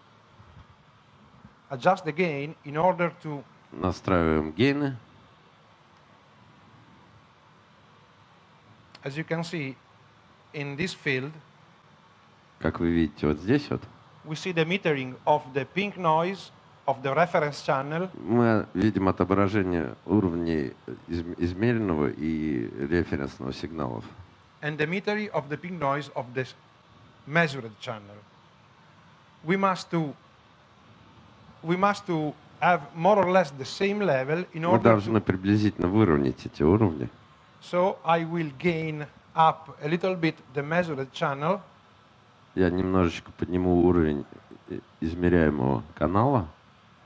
[SPEAKER 1] Adjust the gain in order to.
[SPEAKER 2] Настраиваем гейны.
[SPEAKER 1] As you can see, in this field.
[SPEAKER 2] Как вы видите, вот здесь вот.
[SPEAKER 1] We see the metering of the pink noise of the reference channel.
[SPEAKER 2] Мы видим отображение уровней измеренного и референсного сигналов.
[SPEAKER 1] And the metering of the pink noise of the measured channel. We must to have more or less the same level in order.
[SPEAKER 2] Мы должны приблизительно выровнять эти уровни.
[SPEAKER 1] So I will gain up a little bit the measured channel.
[SPEAKER 2] Я немножечко подниму уровень измеряемого канала.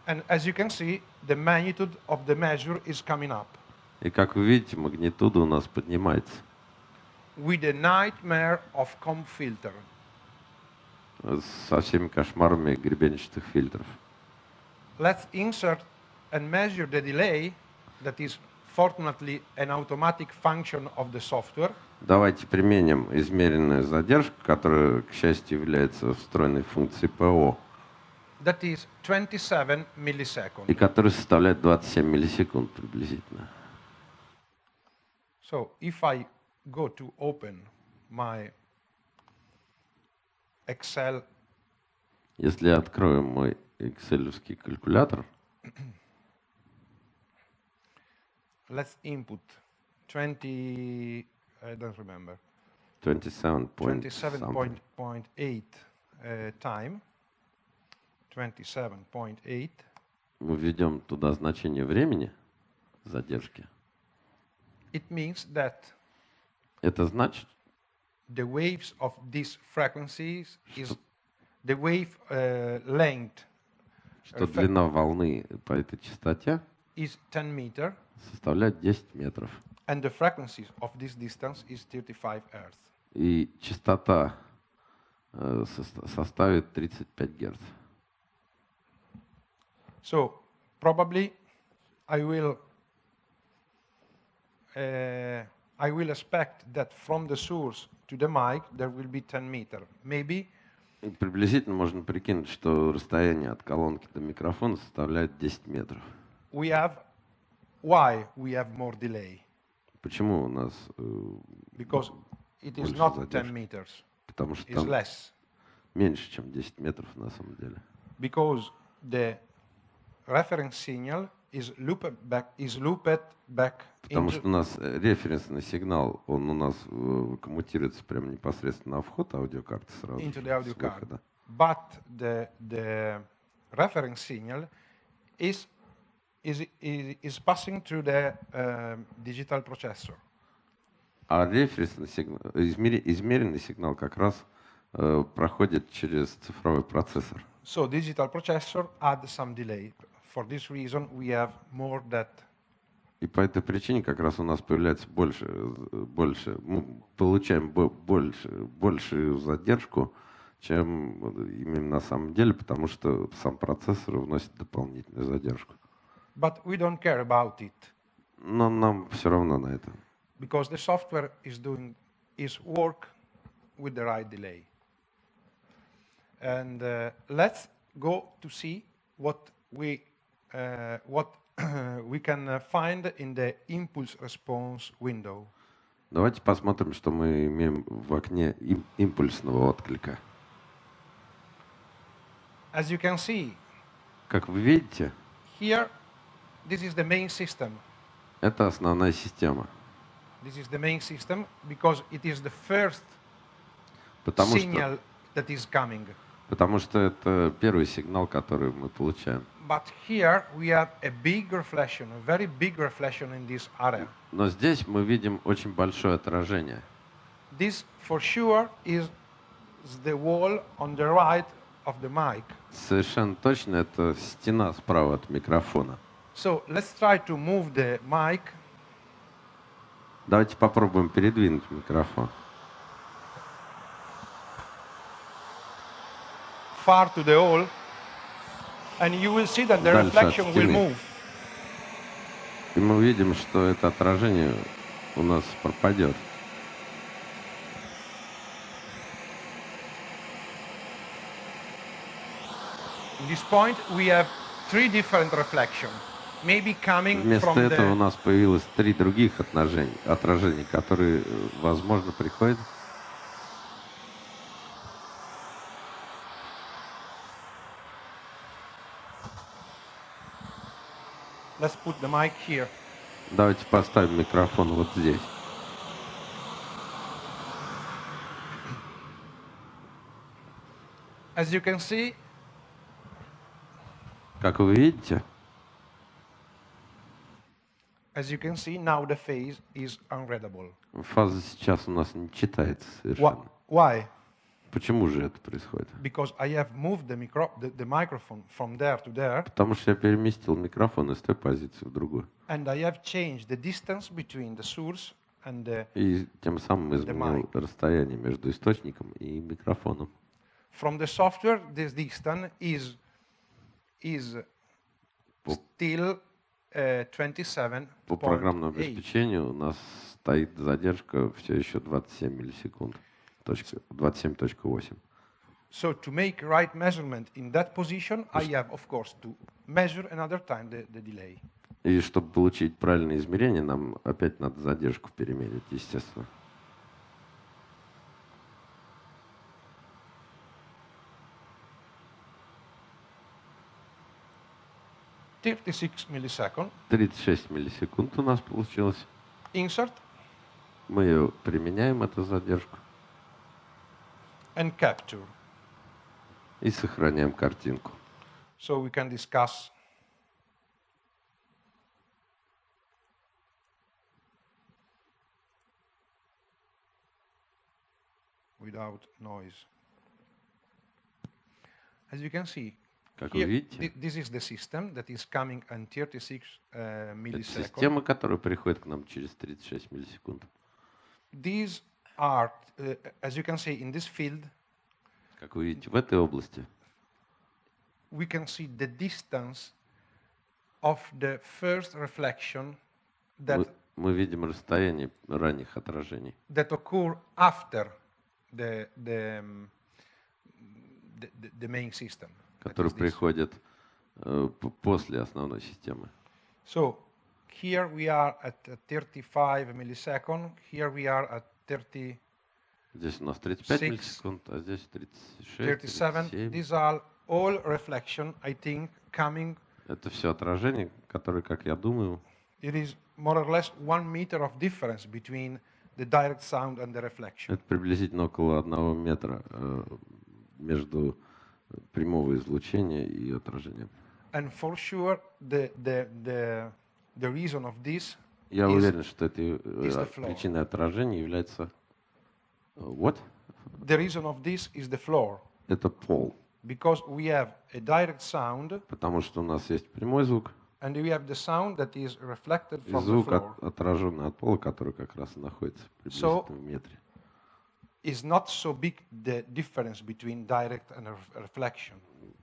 [SPEAKER 1] And as you can see, the magnitude of the measure is coming up.
[SPEAKER 2] И как вы видите, магнитуда у нас поднимается.
[SPEAKER 1] With the nightmare of comb filter.
[SPEAKER 2] Со всеми кошмарами гребенчатых фильтров.
[SPEAKER 1] Let's insert and measure the delay that is fortunately an automatic function of the software.
[SPEAKER 2] Давайте применим измеренную задержку, которая, к счастью, является встроенной функцией ПО.
[SPEAKER 1] That is 27 milliseconds.
[SPEAKER 2] И которая составляет 27 миллисекунд приблизительно.
[SPEAKER 1] So if I go to open my Excel.
[SPEAKER 2] Если я открою мой Excel-овский калькулятор.
[SPEAKER 1] Let's input 20. I don't remember.
[SPEAKER 2] 27.8
[SPEAKER 1] time. 27.8.
[SPEAKER 2] Мы введем туда значение времени задержки.
[SPEAKER 1] It means that
[SPEAKER 2] это значит,
[SPEAKER 1] the waves of these frequencies is the wave length.
[SPEAKER 2] Что длина волны по этой частоте
[SPEAKER 1] is 10 meter.
[SPEAKER 2] Составляет 10 метров.
[SPEAKER 1] And the frequency of this distance is 35 Hz.
[SPEAKER 2] И частота составит 35 Гц.
[SPEAKER 1] So probably I will expect that from the source to the mic there will be 10 meter. Maybe.
[SPEAKER 2] Приблизительно можно прикинуть, что расстояние от колонки до микрофона составляет 10 метров.
[SPEAKER 1] Why we have more delay?
[SPEAKER 2] Почему у нас
[SPEAKER 1] Because it is not 10 meters.
[SPEAKER 2] Потому что
[SPEAKER 1] там
[SPEAKER 2] меньше, чем 10 метров на самом деле.
[SPEAKER 1] Because the reference signal is looped back.
[SPEAKER 2] Потому что у нас референсный сигнал, он у нас коммутируется прямо непосредственно на вход аудиокарты сразу.
[SPEAKER 1] Into the audio card. But the reference signal is passing through the digital processor.
[SPEAKER 2] А референсный сигнал, измеренный сигнал как раз проходит через цифровой процессор.
[SPEAKER 1] So digital processor adds some delay. For this reason, we have more that.
[SPEAKER 2] И по этой причине как раз у нас появляется больше, мы получаем большую задержку, чем именно на самом деле, потому что сам процессор вносит дополнительную задержку.
[SPEAKER 1] But we don't care about it.
[SPEAKER 2] Но нам все равно на это.
[SPEAKER 1] Because the software is doing its work with the right delay. And let's go to see what we can find in the impulse response window.
[SPEAKER 2] Давайте посмотрим, что мы имеем в окне импульсного отклика.
[SPEAKER 1] As you can see,
[SPEAKER 2] как вы видите,
[SPEAKER 1] here, this is the main system.
[SPEAKER 2] Это основная система.
[SPEAKER 1] This is the main system because it is the first
[SPEAKER 2] Потому
[SPEAKER 1] signal that is coming.
[SPEAKER 2] Потому что это первый сигнал, который мы получаем.
[SPEAKER 1] But here we have a big reflection, a very big reflection in this area.
[SPEAKER 2] Но здесь мы видим очень большое отражение.
[SPEAKER 1] This for sure is the wall on the right of the mic.
[SPEAKER 2] Совершенно точно это стена справа от микрофона.
[SPEAKER 1] So let's try to move the mic.
[SPEAKER 2] Давайте попробуем передвинуть микрофон.
[SPEAKER 1] Far to the hole, and you will see that the reflection will move.
[SPEAKER 2] И мы увидим, что это отражение у нас пропадет.
[SPEAKER 1] At this point, we have three different reflections, maybe coming
[SPEAKER 2] Вместо
[SPEAKER 1] from
[SPEAKER 2] этого у
[SPEAKER 1] the.
[SPEAKER 2] нас появилось три других отражений, которые, возможно, приходят.
[SPEAKER 1] Let's put the mic here.
[SPEAKER 2] Давайте поставим микрофон вот здесь.
[SPEAKER 1] As you can see,
[SPEAKER 2] как вы видите,
[SPEAKER 1] now the phase is unreadable.
[SPEAKER 2] Фаза сейчас у нас не читается совершенно.
[SPEAKER 1] Why?
[SPEAKER 2] Почему же это происходит?
[SPEAKER 1] Because I have moved the microphone from there to there.
[SPEAKER 2] Потому что я переместил микрофон из той позиции в другую.
[SPEAKER 1] And I have changed the distance between the source and the.
[SPEAKER 2] И тем самым изменил расстояние между источником и микрофоном.
[SPEAKER 1] From the software, this distance is still 27.
[SPEAKER 2] По программному обеспечению у нас стоит задержка все еще 27 миллисекунд. 27.8.
[SPEAKER 1] So to make right measurement in that position, I have, of course, to measure another time the delay.
[SPEAKER 2] И чтобы получить правильное измерение, нам опять надо задержку перемерить, естественно.
[SPEAKER 1] $36 milliseconds.
[SPEAKER 2] 36 миллисекунд у нас получилось.
[SPEAKER 1] Insert.
[SPEAKER 2] Мы ее применяем, эту задержку.
[SPEAKER 1] And capture.
[SPEAKER 2] И сохраняем картинку.
[SPEAKER 1] So we can discuss without noise. As you can see,
[SPEAKER 2] как вы видите,
[SPEAKER 1] this is the system that is coming in 36 milliseconds.
[SPEAKER 2] Это система, которая приходит к нам через 36 миллисекунд.
[SPEAKER 1] These are, as you can see, in this field,
[SPEAKER 2] как вы видите, в этой области
[SPEAKER 1] we can see the distance of the first reflection that
[SPEAKER 2] мы видим расстояние ранних отражений,
[SPEAKER 1] that occur after the main system,
[SPEAKER 2] которые приходят после основной системы.
[SPEAKER 1] So here we are at 35 milliseconds. Here we are at 30.
[SPEAKER 2] Здесь у нас 35 миллисекунд, а здесь 36,
[SPEAKER 1] 37.
[SPEAKER 2] 37.
[SPEAKER 1] These are all reflection, I think, coming.
[SPEAKER 2] Это все отражения, которые, как я думаю,
[SPEAKER 1] It is more or less 1 meter of difference between the direct sound and the reflection.
[SPEAKER 2] это приблизительно около 1 метра между прямого излучения и отражением.
[SPEAKER 1] And for sure, the reason of this
[SPEAKER 2] Я
[SPEAKER 1] is
[SPEAKER 2] уверен, что этой
[SPEAKER 1] the floor.
[SPEAKER 2] причиной отражения является what?
[SPEAKER 1] The reason of this is the floor,
[SPEAKER 2] Это пол.
[SPEAKER 1] because we have a direct sound
[SPEAKER 2] Потому что у нас есть прямой звук
[SPEAKER 1] and we have the sound that is reflected
[SPEAKER 2] и
[SPEAKER 1] from the
[SPEAKER 2] звук,
[SPEAKER 1] floor.
[SPEAKER 2] отраженный от пола, который как раз находится приблизительно в метре.
[SPEAKER 1] It's not so big the difference between direct and reflection.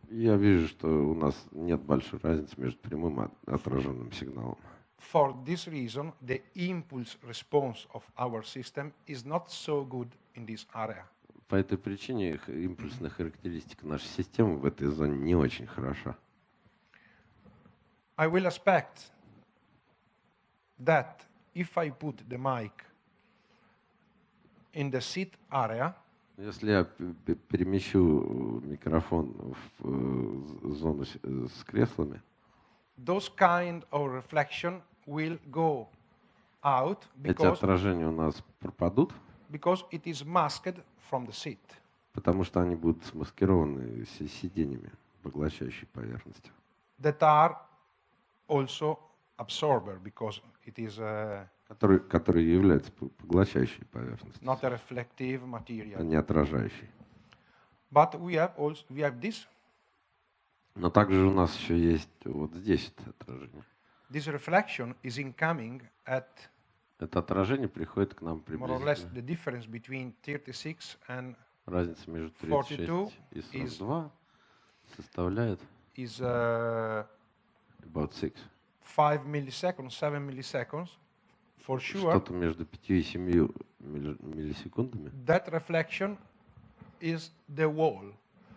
[SPEAKER 2] Я вижу, что у нас нет большой разницы между прямым и отраженным сигналом.
[SPEAKER 1] For this reason, the impulse response of our system is not so good in this area.
[SPEAKER 2] По этой причине импульсная характеристика нашей системы в этой зоне не очень хороша.
[SPEAKER 1] I will expect that if I put the mic in the seat area,
[SPEAKER 2] Если я перемещу микрофон в зону с креслами,
[SPEAKER 1] those kind of reflection will go out
[SPEAKER 2] эти отражения у нас пропадут,
[SPEAKER 1] because it is masked from the seat.
[SPEAKER 2] потому что они будут смаскированы сиденьями, поглощающей поверхности.
[SPEAKER 1] That are also absorber because it is
[SPEAKER 2] Которые являются поглощающей поверхностью,
[SPEAKER 1] not a reflective material.
[SPEAKER 2] а не отражающей.
[SPEAKER 1] But we have this.
[SPEAKER 2] Но также у нас еще есть вот здесь это отражение.
[SPEAKER 1] This reflection is incoming at
[SPEAKER 2] Это отражение приходит к нам
[SPEAKER 1] more or less
[SPEAKER 2] приблизительно.
[SPEAKER 1] the difference between 36 and
[SPEAKER 2] Разница между
[SPEAKER 1] 42
[SPEAKER 2] 36 и 42 составляет
[SPEAKER 1] is
[SPEAKER 2] about 6.
[SPEAKER 1] 5 milliseconds, 7 milliseconds. For sure,
[SPEAKER 2] Что-то между 5 и 7 миллисекундами.
[SPEAKER 1] that reflection is the wall.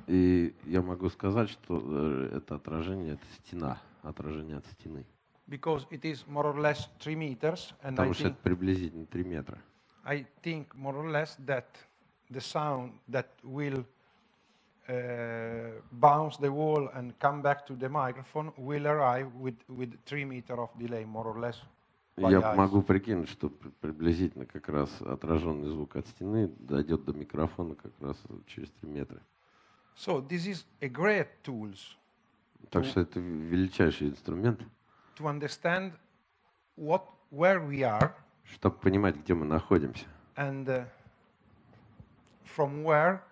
[SPEAKER 2] И я могу сказать, что это отражение, это стена, отражение от стены.
[SPEAKER 1] Because it is more or less 3 meters, and
[SPEAKER 2] Потому что это приблизительно 3 метра.
[SPEAKER 1] I think more or less that the sound that will bounce the wall and come back to the microphone will arrive with 3 meters of delay, more or less.
[SPEAKER 2] Я могу прикинуть, что приблизительно как раз отраженный звук от стены дойдет до микрофона как раз через 3 метра.
[SPEAKER 1] So this is a great tool
[SPEAKER 2] Так что это величайший инструмент,
[SPEAKER 1] to understand where we are
[SPEAKER 2] чтобы понимать, где мы находимся.
[SPEAKER 1] and from where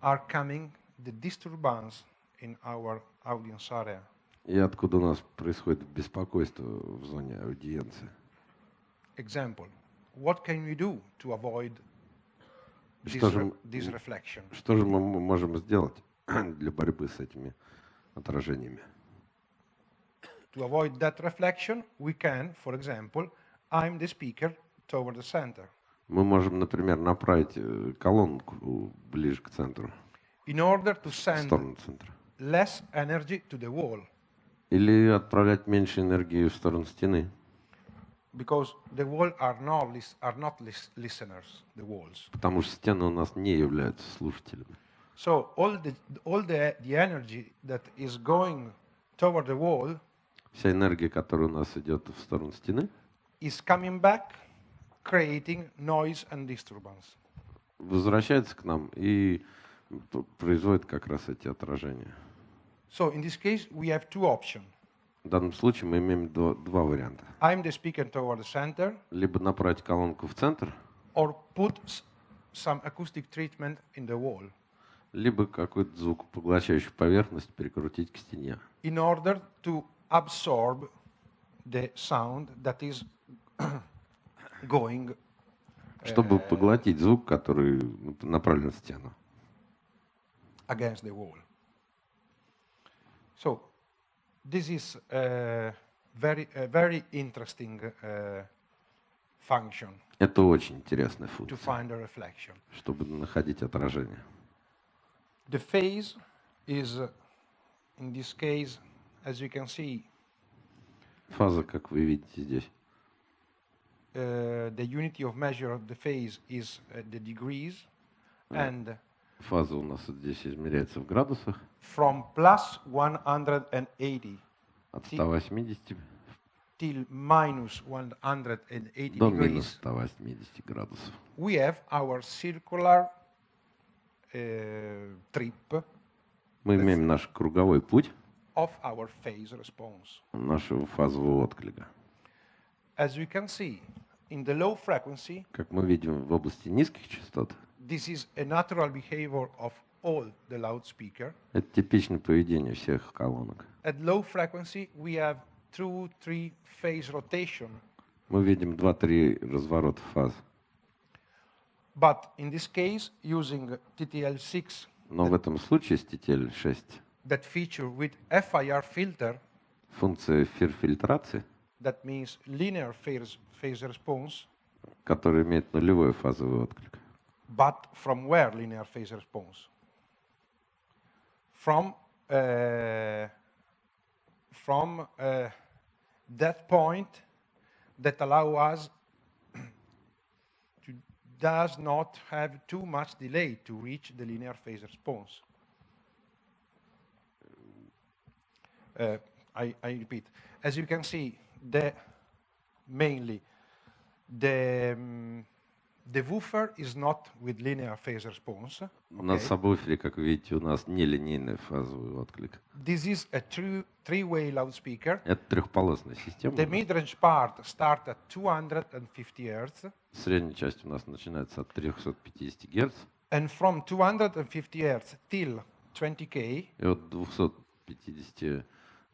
[SPEAKER 1] are coming the disturbance in our audience area.
[SPEAKER 2] И откуда у нас происходит беспокойство в зоне аудиенции.
[SPEAKER 1] Example, what can we do to avoid this reflection?
[SPEAKER 2] Что же мы можем сделать для борьбы с этими отражениями?
[SPEAKER 1] To avoid that reflection, we can, for example, aim the speaker toward the center.
[SPEAKER 2] Мы можем, например, направить колонку ближе к центру,
[SPEAKER 1] In order to
[SPEAKER 2] в
[SPEAKER 1] send
[SPEAKER 2] сторону центра.
[SPEAKER 1] less energy to the wall,
[SPEAKER 2] Или отправлять меньше энергии в сторону стены.
[SPEAKER 1] because the wall are not listeners, the walls.
[SPEAKER 2] Потому что стены у нас не являются слушателями.
[SPEAKER 1] So all the energy that is going toward the wall
[SPEAKER 2] Вся энергия, которая у нас идет в сторону стены,
[SPEAKER 1] is coming back, creating noise and disturbance.
[SPEAKER 2] возвращается к нам и производит как раз эти отражения.
[SPEAKER 1] So in this case, we have two options.
[SPEAKER 2] В данном случае мы имеем два варианта.
[SPEAKER 1] Aim the speaker toward the center,
[SPEAKER 2] Либо направить колонку в центр,
[SPEAKER 1] or put some acoustic treatment in the wall,
[SPEAKER 2] либо какой-то звукопоглощающую поверхность перекрутить к стене,
[SPEAKER 1] in order to absorb the sound that is going
[SPEAKER 2] чтобы поглотить звук, который направлен в стену.
[SPEAKER 1] against the wall. So this is a very interesting function
[SPEAKER 2] Это очень интересная
[SPEAKER 1] to
[SPEAKER 2] функция,
[SPEAKER 1] find a reflection.
[SPEAKER 2] чтобы находить отражение.
[SPEAKER 1] The phase is, in this case, as you can see,
[SPEAKER 2] Фаза, как вы видите здесь,
[SPEAKER 1] the unity of measure of the phase is the degrees, and
[SPEAKER 2] фаза у нас здесь измеряется в градусах,
[SPEAKER 1] from plus 180
[SPEAKER 2] от 180
[SPEAKER 1] till minus 180
[SPEAKER 2] до минус
[SPEAKER 1] degrees,
[SPEAKER 2] 180 градусов.
[SPEAKER 1] we have our circular trip
[SPEAKER 2] Мы имеем наш круговой путь
[SPEAKER 1] of our phase response.
[SPEAKER 2] нашего фазового отклика.
[SPEAKER 1] as we can see, in the low frequency,
[SPEAKER 2] Как мы видим в области низких частот,
[SPEAKER 1] this is a natural behavior of all the loudspeaker.
[SPEAKER 2] это типичное поведение всех колонок.
[SPEAKER 1] At low frequency, we have 2-3 phase rotation.
[SPEAKER 2] Мы видим 2-3 разворота фаз.
[SPEAKER 1] But in this case, using TTL6,
[SPEAKER 2] Но в этом случае с TTL6
[SPEAKER 1] that feature with FIR filter,
[SPEAKER 2] функция фильтрации,
[SPEAKER 1] that means linear phase response,
[SPEAKER 2] которая имеет нулевой фазовый отклик.
[SPEAKER 1] but from where linear phase response? From that point that allow us to does not have too much delay to reach the linear phase response. I repeat, as you can see, mainly the woofer is not with linear phase response.
[SPEAKER 2] У нас в сабвуфере, как вы видите, у нас нелинейный фазовый отклик.
[SPEAKER 1] This is a three-way loudspeaker.
[SPEAKER 2] Это трехполосная система.
[SPEAKER 1] The mid-range part starts at 250 Hz.
[SPEAKER 2] Средняя часть у нас начинается от 350 Гц.
[SPEAKER 1] And from 250 Hz till 20K,
[SPEAKER 2] И от 250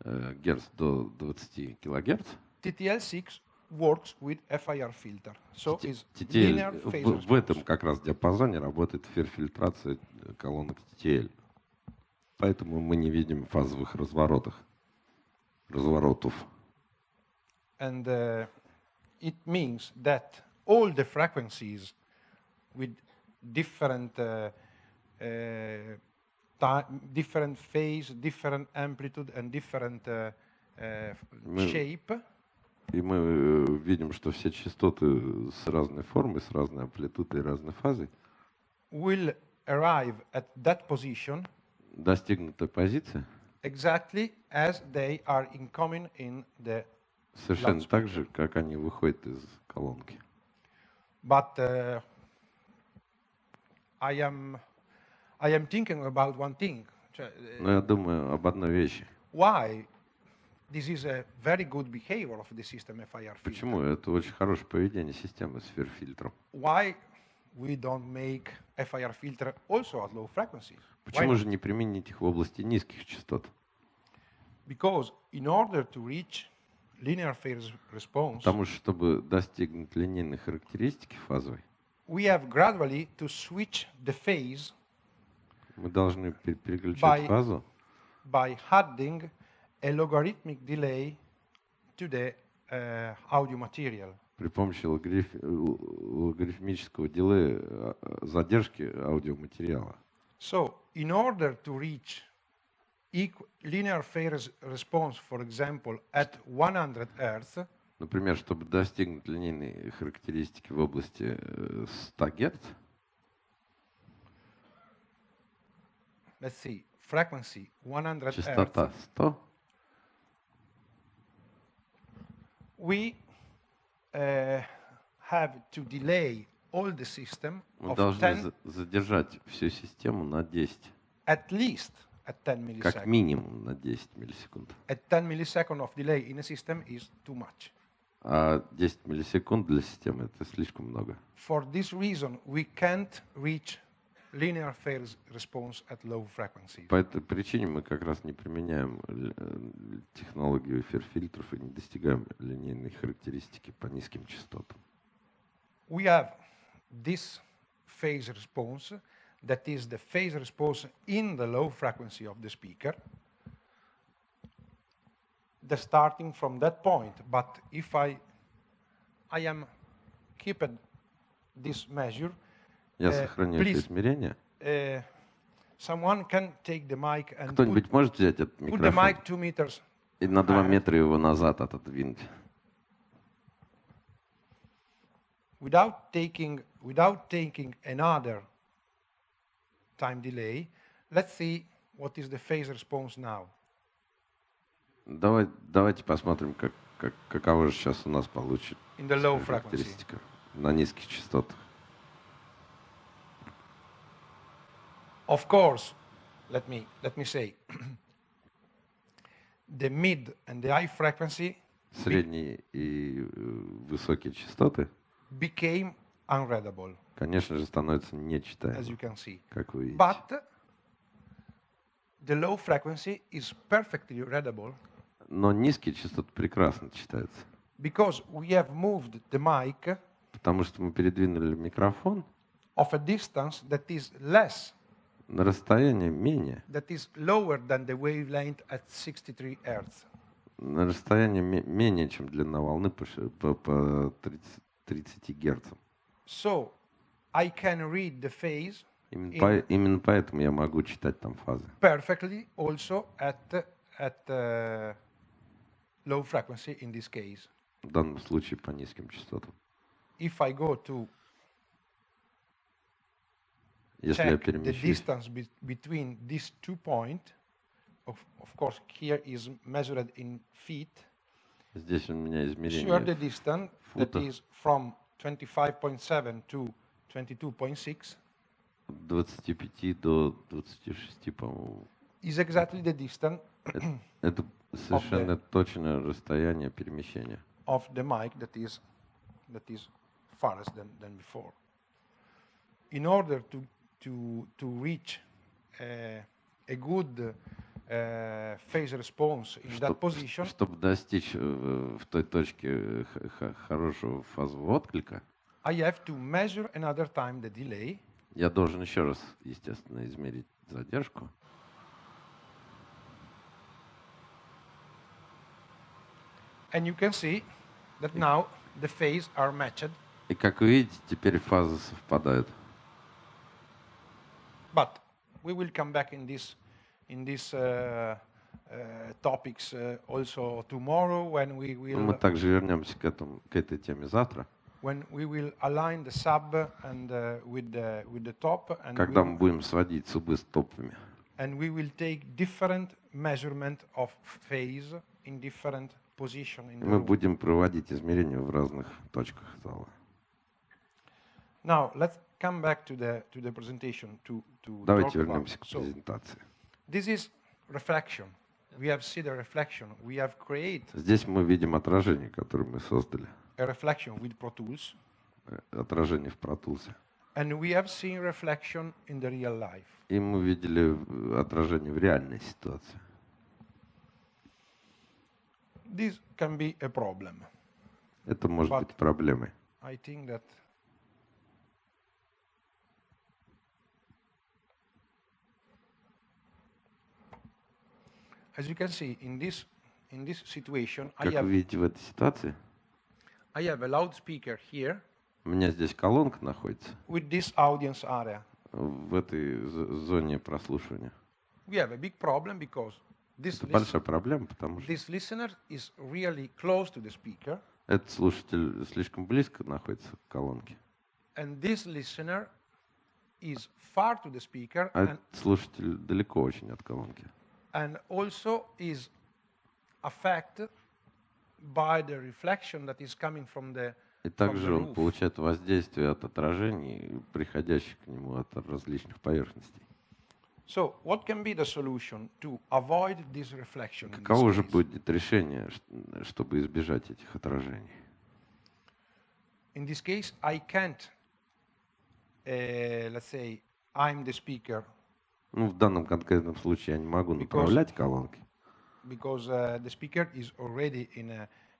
[SPEAKER 2] Гц до 20 кГц
[SPEAKER 1] TTL6 works with FIR filter. So it's linear phase
[SPEAKER 2] в этом
[SPEAKER 1] response.
[SPEAKER 2] как раз диапазоне работает фильтрация колонок TTL. Поэтому мы не видим фазовых разворотов.
[SPEAKER 1] And it means that all the frequencies with different different phase, different amplitude, and different shape
[SPEAKER 2] И мы видим, что все частоты с разной формой, с разной амплитудой и разной фазой
[SPEAKER 1] will arrive at that position
[SPEAKER 2] достигнута позиция
[SPEAKER 1] exactly as they are incoming in the
[SPEAKER 2] совершенно так же, как они выходят из колонки.
[SPEAKER 1] But I am thinking about one thing.
[SPEAKER 2] Но я думаю об одной вещи.
[SPEAKER 1] Why this is a very good behavior of the system FIR filter?
[SPEAKER 2] Почему? Это очень хорошее поведение системы с фильтром.
[SPEAKER 1] Why we don't make FIR filter also at low frequencies?
[SPEAKER 2] Почему же не применить их в области низких частот?
[SPEAKER 1] Because in order to reach linear phase response,
[SPEAKER 2] Потому что, чтобы достигнуть линейной характеристики фазовой,
[SPEAKER 1] we have gradually to switch the phase
[SPEAKER 2] мы должны переключать фазу
[SPEAKER 1] by adding a logarithmic delay to the audio material.
[SPEAKER 2] при помощи логарифмического дилея задержки аудиоматериала.
[SPEAKER 1] So, in order to reach linear phase response, for example, at 100 Hz,
[SPEAKER 2] Например, чтобы достигнуть линейной характеристики в области 100 Гц,
[SPEAKER 1] let's see, frequency 100
[SPEAKER 2] частота
[SPEAKER 1] Hz,
[SPEAKER 2] 100,
[SPEAKER 1] we have to delay all the system
[SPEAKER 2] мы
[SPEAKER 1] of
[SPEAKER 2] должны
[SPEAKER 1] 10,
[SPEAKER 2] задержать всю систему на 10,
[SPEAKER 1] at least at 10
[SPEAKER 2] как
[SPEAKER 1] milliseconds.
[SPEAKER 2] минимум на 10 миллисекунд.
[SPEAKER 1] At 10 milliseconds of delay in a system is too much.
[SPEAKER 2] А 10 миллисекунд для системы — это слишком много.
[SPEAKER 1] For this reason, we can't reach linear phase response at low frequencies.
[SPEAKER 2] По этой причине мы как раз не применяем технологию эфир-фильтров и не достигаем линейной характеристики по низким частотам.
[SPEAKER 1] We have this phase response, that is the phase response in the low frequency of the speaker, the starting from that point. But if I am keeping this measure,
[SPEAKER 2] Я сохраню это
[SPEAKER 1] please,
[SPEAKER 2] измерение.
[SPEAKER 1] someone can take the mic and
[SPEAKER 2] Кто-нибудь может взять этот
[SPEAKER 1] put the
[SPEAKER 2] микрофон
[SPEAKER 1] mic 2 meters
[SPEAKER 2] и на 2
[SPEAKER 1] ahead.
[SPEAKER 2] метра его назад отодвинуть?
[SPEAKER 1] Without taking another time delay, let's see what is the phase response now.
[SPEAKER 2] Давайте посмотрим, каково же сейчас у нас получится
[SPEAKER 1] In the low frequency.
[SPEAKER 2] характеристика на низких частотах.
[SPEAKER 1] Of course, let me say, the mid and the high frequency
[SPEAKER 2] средние и высокие частоты,
[SPEAKER 1] became unreadable,
[SPEAKER 2] конечно же, становятся
[SPEAKER 1] as you
[SPEAKER 2] нечитаемыми,
[SPEAKER 1] can see.
[SPEAKER 2] как вы видите.
[SPEAKER 1] But the low frequency is perfectly readable
[SPEAKER 2] Но низкие частоты прекрасно читаются,
[SPEAKER 1] because we have moved the mic
[SPEAKER 2] потому что мы передвинули микрофон
[SPEAKER 1] of a distance that is less,
[SPEAKER 2] на расстояние менее,
[SPEAKER 1] that is lower than the wavelength at 63 Hz.
[SPEAKER 2] на расстояние менее, чем длина волны по 30 Гц.
[SPEAKER 1] So I can read the phase
[SPEAKER 2] Именно поэтому я могу читать там фазы.
[SPEAKER 1] perfectly also at low frequency in this case.
[SPEAKER 2] В данном случае по низким частотам.
[SPEAKER 1] If I go to
[SPEAKER 2] Если я
[SPEAKER 1] check the
[SPEAKER 2] перемещусь,
[SPEAKER 1] distance between these 2 points, of course here is measured in feet,
[SPEAKER 2] здесь у меня
[SPEAKER 1] here the
[SPEAKER 2] измерение
[SPEAKER 1] distance
[SPEAKER 2] в
[SPEAKER 1] that
[SPEAKER 2] футах
[SPEAKER 1] is from 25.7 to 22.6
[SPEAKER 2] от 25 до 26, по-моему.
[SPEAKER 1] is exactly the distance
[SPEAKER 2] Это совершенно точное расстояние перемещения.
[SPEAKER 1] of the mic that is farthest than before. In order to reach a good phase response in that position,
[SPEAKER 2] Чтобы достичь в той точке хорошего фазового отклика,
[SPEAKER 1] I have to measure another time the delay.
[SPEAKER 2] я должен еще раз, естественно, измерить задержку.
[SPEAKER 1] And you can see that now the phase are matched.
[SPEAKER 2] И как вы видите, теперь фазы совпадают.
[SPEAKER 1] But we will come back in these topics also tomorrow when we
[SPEAKER 2] Мы
[SPEAKER 1] will
[SPEAKER 2] также вернемся к этой теме завтра,
[SPEAKER 1] align the sub and with the top,
[SPEAKER 2] когда мы будем сводить субы с топами.
[SPEAKER 1] and we will take different measurement of phase in different position in the
[SPEAKER 2] Мы
[SPEAKER 1] room.
[SPEAKER 2] будем проводить измерения в разных точках зала.
[SPEAKER 1] Now let's come back to the presentation to
[SPEAKER 2] Давайте
[SPEAKER 1] talk
[SPEAKER 2] вернемся
[SPEAKER 1] about.
[SPEAKER 2] к
[SPEAKER 1] So
[SPEAKER 2] презентации.
[SPEAKER 1] this is reflection. We have seen the reflection. We have created
[SPEAKER 2] Здесь мы видим отражение, которое мы создали.
[SPEAKER 1] a reflection with Pro Tools,
[SPEAKER 2] Отражение в Pro Tools.
[SPEAKER 1] and we have seen reflection in the real life.
[SPEAKER 2] И мы видели отражение в реальной ситуации.
[SPEAKER 1] This can be a problem.
[SPEAKER 2] Это может
[SPEAKER 1] But-
[SPEAKER 2] быть проблемой.
[SPEAKER 1] I think that as you can see in this situation,
[SPEAKER 2] Как вы видите в этой ситуации,
[SPEAKER 1] I have a loudspeaker here
[SPEAKER 2] у меня здесь колонка находится
[SPEAKER 1] with this audience area.
[SPEAKER 2] в этой зоне прослушивания.
[SPEAKER 1] We have a big problem because
[SPEAKER 2] Это большая проблема, потому что
[SPEAKER 1] this listener is really close to the speaker,
[SPEAKER 2] этот слушатель слишком близко находится к колонке,
[SPEAKER 1] and this listener is far to the speaker,
[SPEAKER 2] а этот слушатель далеко очень от колонки.
[SPEAKER 1] and also is affected by the reflection that is coming from the
[SPEAKER 2] И также он
[SPEAKER 1] roof.
[SPEAKER 2] получает воздействие от отражений, приходящих к нему от различных поверхностей.
[SPEAKER 1] So, what can be the solution to avoid this reflection? in this
[SPEAKER 2] Каково же
[SPEAKER 1] case?
[SPEAKER 2] будет решение, чтобы избежать этих отражений?
[SPEAKER 1] In this case, I can't, let's say, I'm the speaker
[SPEAKER 2] Ну, в данном конкретном случае я не могу направлять колонки,
[SPEAKER 1] because the speaker is already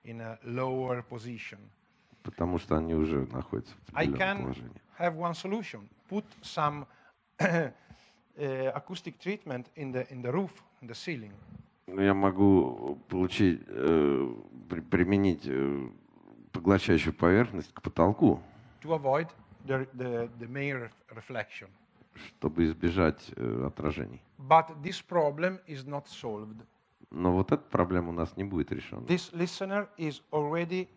[SPEAKER 1] in a lower position.
[SPEAKER 2] потому что они уже находятся в
[SPEAKER 1] I
[SPEAKER 2] определенном
[SPEAKER 1] can
[SPEAKER 2] положении.
[SPEAKER 1] have one solution: put some acoustic treatment in the roof, in the ceiling,
[SPEAKER 2] Но я могу применить поглощающую поверхность к потолку,
[SPEAKER 1] to avoid the main reflection.
[SPEAKER 2] чтобы избежать отражений.
[SPEAKER 1] But this problem is not solved.
[SPEAKER 2] Но вот эта проблема у нас не будет решена.
[SPEAKER 1] This listener is already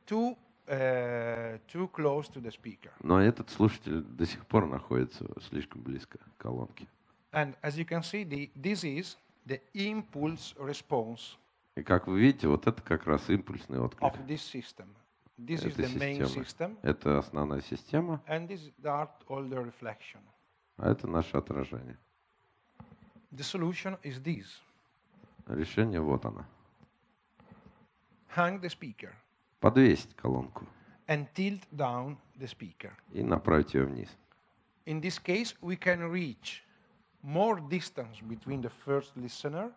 [SPEAKER 1] too close to the speaker.
[SPEAKER 2] Но этот слушатель до сих пор находится слишком близко к колонке.
[SPEAKER 1] And as you can see, this is the impulse response
[SPEAKER 2] И как вы видите, вот это как раз импульсный отклик.
[SPEAKER 1] of this system. This is
[SPEAKER 2] Это
[SPEAKER 1] the main
[SPEAKER 2] система.
[SPEAKER 1] system,
[SPEAKER 2] Это основная система,
[SPEAKER 1] and these are all the reflection.
[SPEAKER 2] а это наше отражение.
[SPEAKER 1] The solution is this.
[SPEAKER 2] Решение вот оно.
[SPEAKER 1] hang the speaker
[SPEAKER 2] подвесить колонку
[SPEAKER 1] and tilt down the speaker.
[SPEAKER 2] и направить ее вниз.
[SPEAKER 1] In this case, we can reach more distance between the first listener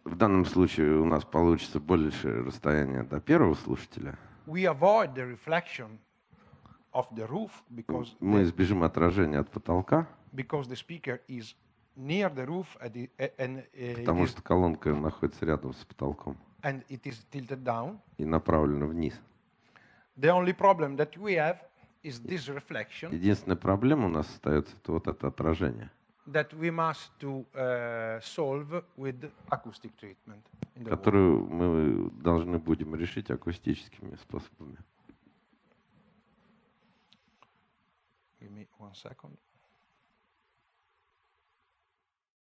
[SPEAKER 2] В данном случае у нас получится большее расстояние до первого слушателя.
[SPEAKER 1] we avoid the reflection of the roof because
[SPEAKER 2] Мы избежим отражения от потолка,
[SPEAKER 1] the speaker is near the roof
[SPEAKER 2] потому что колонка находится рядом с потолком
[SPEAKER 1] and it is tilted down.
[SPEAKER 2] и направлена вниз.
[SPEAKER 1] The only problem that we have is this reflection
[SPEAKER 2] Единственная проблема у нас остается это вот это отражение,
[SPEAKER 1] that we must to solve with acoustic treatment in the wall.
[SPEAKER 2] которую мы должны будем решить акустическими способами.
[SPEAKER 1] Give me 1 second.